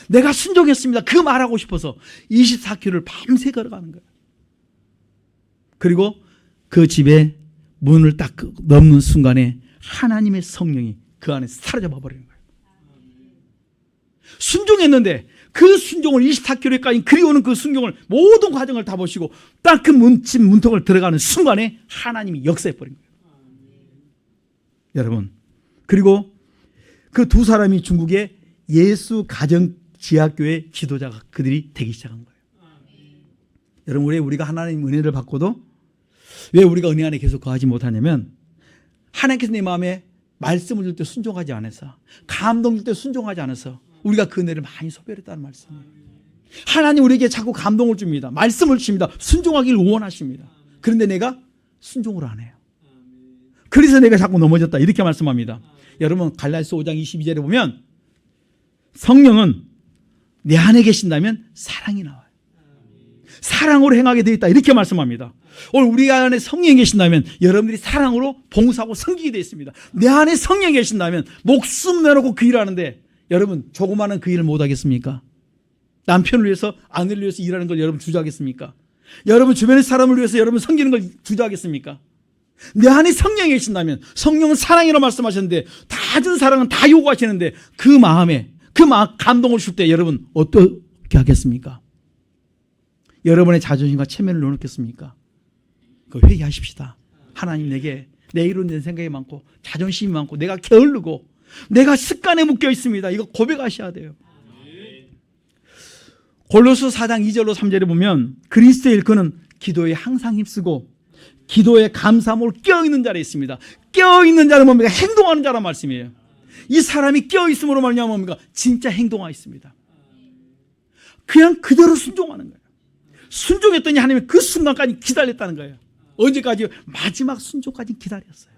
S1: 내가 순종했습니다, 그 말하고 싶어서 24km를 밤새 걸어가는 거예요. 그리고 그 집에 문을 딱 넘는 순간에 하나님의 성령이 그 안에 사라져 버리는 거예요. 순종했는데 그 순종을 24km까지 그리워오는 그 순종을 모든 과정을 다 보시고 딱 그 집 문턱을 들어가는 순간에 하나님이 역사해 버린 거예요. 여러분, 그리고 그 두 사람이 중국의 예수 가정 지하교회 지도자가 그들이 되기 시작한 거예요. 여러분, 왜 우리가 하나님 은혜를 받고도 왜 우리가 은혜 안에 계속 거하지 못하냐면 하나님께서 내 마음에 말씀을 줄 때 순종하지 않아서, 감동 줄 때 순종하지 않아서 우리가 그 은혜를 많이 소멸했다는 말씀이에요. 하나님 우리에게 자꾸 감동을 줍니다. 말씀을 주십니다. 순종하기를 원하십니다. 그런데 내가 순종을 안 해요. 그래서 내가 자꾸 넘어졌다, 이렇게 말씀합니다. 여러분, 갈라디아서 5장 22절에 보면 성령은 내 안에 계신다면 사랑이 나와요. 사랑으로 행하게 되어 있다, 이렇게 말씀합니다. 오늘 우리 안에 성령이 계신다면 여러분들이 사랑으로 봉사하고 섬기게 되어 있습니다. 내 안에 성령이 계신다면 목숨 내놓고 그 일을 하는데, 여러분, 조그마한 그 일을 못 하겠습니까? 남편을 위해서, 아내를 위해서 일하는 걸 여러분 주저하겠습니까? 여러분 주변의 사람을 위해서 여러분 섬기는 걸 주저하겠습니까? 내 안에 성령이 계신다면, 성령은 사랑이라고 말씀하셨는데 다른 사랑은 다 요구하시는데 그 마음에 감동을 줄 때 여러분 어떻게 하겠습니까? 여러분의 자존심과 체면을 놓겠습니까? 그거 회개하십시다. 하나님, 내게 내일은 내 생각이 많고 자존심이 많고 내가 게으르고 내가 습관에 묶여 있습니다. 이거 고백하셔야 돼요. 골로새 4장 2절로 3절에 보면 그리스도의 일꾼은 기도에 항상 힘쓰고 기도에 감사함으로 깨어있는 자리에 있습니다. 깨어있는 자는 뭡니까? 행동하는 자란 말씀이에요. 이 사람이 깨어있음으로 말미암아 뭡니까? 진짜 행동하고 있습니다. 그냥 그대로 순종하는 거예요. 순종했더니 하나님이 그 순간까지 기다렸다는 거예요. 언제까지요? 마지막 순종까지 기다렸어요.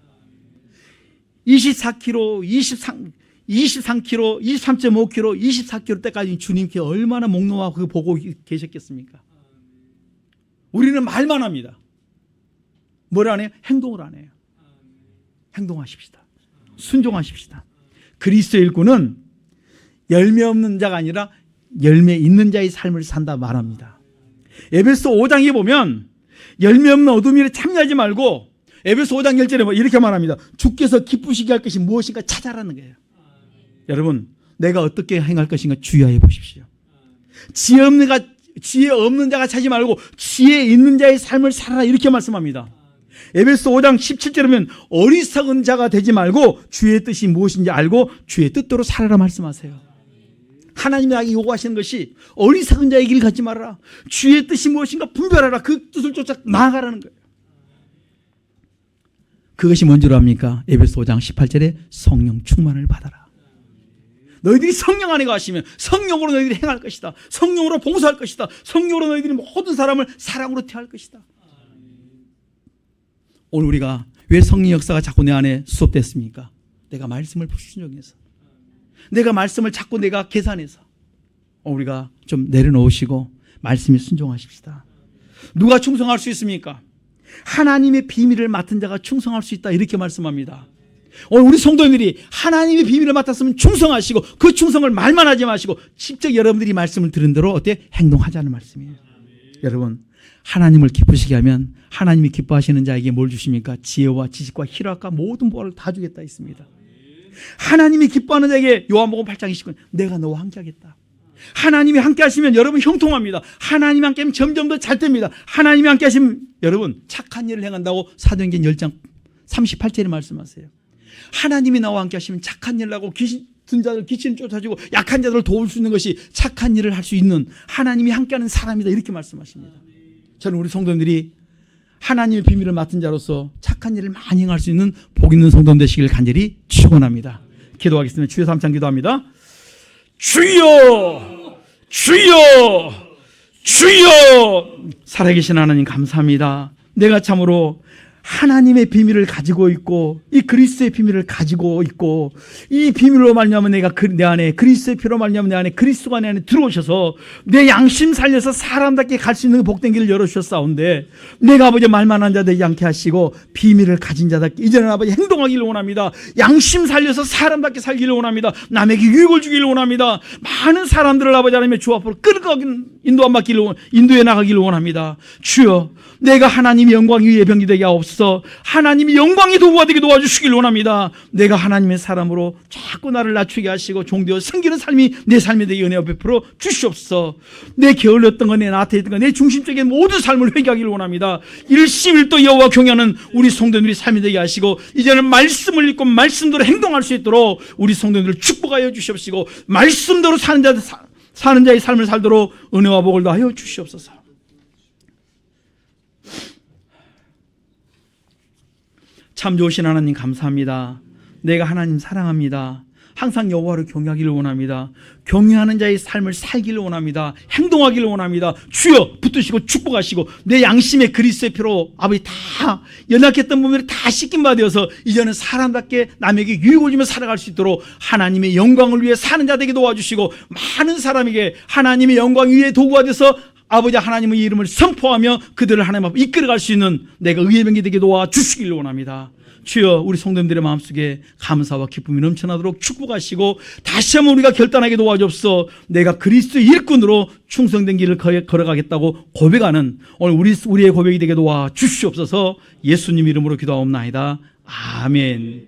S1: 24km, 23km, 23.5km, 24km 때까지 주님께 얼마나 목놓아서 보고 계셨겠습니까? 우리는 말만 합니다. 뭘 안 해요? 행동을 안 해요. 행동하십시다. 순종하십시다. 그리스도의 일꾼은 열매 없는 자가 아니라 열매 있는 자의 삶을 산다 말합니다. 에베소 5장에 보면 열매 없는 어둠 일에 참여하지 말고, 에베소 5장 1절에 이렇게 말합니다. 주께서 기쁘시게 할 것이 무엇인가 찾아라는 거예요. 여러분, 내가 어떻게 행할 것인가 주의해 보십시오. 지혜 없는 자가 찾지 말고 지혜 있는 자의 삶을 살아라, 이렇게 말씀합니다. 에베소 5장 17절에 보면 어리석은 자가 되지 말고 주의 뜻이 무엇인지 알고 주의 뜻대로 살아라 말씀하세요. 하나님이 나에게 요구하시는 것이 어리석은 자의 길을 갖지 말아라, 주의 뜻이 무엇인가 분별하라, 그 뜻을 쫓아 나아가라는 거예요. 그것이 뭔지로 합니까? 에베소 5장 18절에 성령 충만을 받아라. 너희들이 성령 안에 가시면 성령으로 너희들이 행할 것이다. 성령으로 봉사할 것이다. 성령으로 너희들이 모든 사람을 사랑으로 대할 것이다. 오늘 우리가 왜 성령 역사가 자꾸 내 안에 수업됐습니까? 내가 말씀을 순종해서, 내가 말씀을 자꾸 내가 계산해서. 우리가 좀 내려놓으시고 말씀에 순종하십시다. 누가 충성할 수 있습니까? 하나님의 비밀을 맡은 자가 충성할 수 있다, 이렇게 말씀합니다. 오늘 우리 성도님들이 하나님의 비밀을 맡았으면 충성하시고, 그 충성을 말만 하지 마시고 직접 여러분들이 말씀을 들은 대로 어때? 행동하자는 말씀이에요. 여러분, 하나님을 기쁘시게 하면 하나님이 기뻐하시는 자에게 뭘 주십니까? 지혜와 지식과 희락과 모든 보화를 다 주겠다 있습니다. 하나님이 기뻐하는 자에게 요한복음 8장 29절 내가 너와 함께 하겠다. 하나님이 함께 하시면 여러분 형통합니다. 하나님이 함께 하면 점점 더 잘 됩니다. 하나님이 함께 하시면 여러분 착한 일을 행한다고 사도행전 10장 38절에 말씀하세요. 하나님이 나와 함께 하시면 착한 일을 하고 든 자들 기친을 쫓아주고 약한 자들을 도울 수 있는 것이 착한 일을 할 수 있는 하나님이 함께하는 사람이다, 이렇게 말씀하십니다. 저는 우리 성도님들이 하나님의 비밀을 맡은 자로서 착한 일을 많이 행할 수 있는 복 있는 성도님 되시길 간절히 축원합니다. 기도하겠습니다. 주여 삼창 기도합니다. 주여, 주여, 주여. 살아계신 하나님 감사합니다. 내가 참으로 하나님의 비밀을 가지고 있고 이 그리스도의 비밀을 가지고 있고 이 비밀로 말미암아 내가 내 안에 그리스도의 피로 말미암아 내 안에 그리스도가 내 안에 들어오셔서 내 양심 살려서 사람답게 갈 수 있는 복된 길을 열어주셨사온데 내가 아버지 말만 한 자 되지 않게 하시고 비밀을 가진 자답게 이제는 아버지 행동하기를 원합니다. 양심 살려서 사람답게 살기를 원합니다. 남에게 유익을 주기를 원합니다. 많은 사람들을 아버지 하나님의 주 앞으로 끌어가긴 인도해 나가기를 원합니다. 주여, 내가 하나님의 영광 위에 병기 되게 하옵소서. 하나님의 영광의 도구가 되게 도와주시길 원합니다. 내가 하나님의 사람으로 자꾸 나를 낮추게 하시고 종되어 생기는 삶이 내 삶에 되게 은혜와 베풀어 주시옵소서. 내 게을렀던 것, 내 나태했던 것, 내 중심적인 모든 삶을 회개하기를 원합니다. 일심일도 여호와 경외하는 우리 성도들이 삶이 되게 하시고 이제는 말씀을 읽고 말씀대로 행동할 수 있도록 우리 성도들을 축복하여 주시옵시고 말씀대로 사는 자의 삶을 살도록 은혜와 복을 더하여 주시옵소서. 참 좋으신 하나님 감사합니다. 내가 하나님 사랑합니다. 항상 여호와를 경외하기를 원합니다. 경외하는 자의 삶을 살기를 원합니다. 행동하기를 원합니다. 주여 붙드시고 축복하시고 내 양심의 그리스도의 피로 아버지 다 연약했던 부분을 다 씻긴 바 되어서 이제는 사람답게 남에게 유익을 주며 살아갈 수 있도록 하나님의 영광을 위해 사는 자 되게 도와주시고 많은 사람에게 하나님의 영광 위에 도구가 돼서 아버지 하나님의 이름을 선포하며 그들을 하나님 앞에 이끌어갈 수 있는 내가 의의 병기 되게 도와주시기를 원합니다. 주여, 우리 성도님들의 마음속에 감사와 기쁨이 넘쳐나도록 축복하시고 다시 한번 우리가 결단하게 도와주옵소서. 내가 그리스도의 일꾼으로 충성된 길을 걸어가겠다고 고백하는 오늘 우리의 고백이 되게 도와주시옵소서. 예수님 이름으로 기도하옵나이다. 아멘.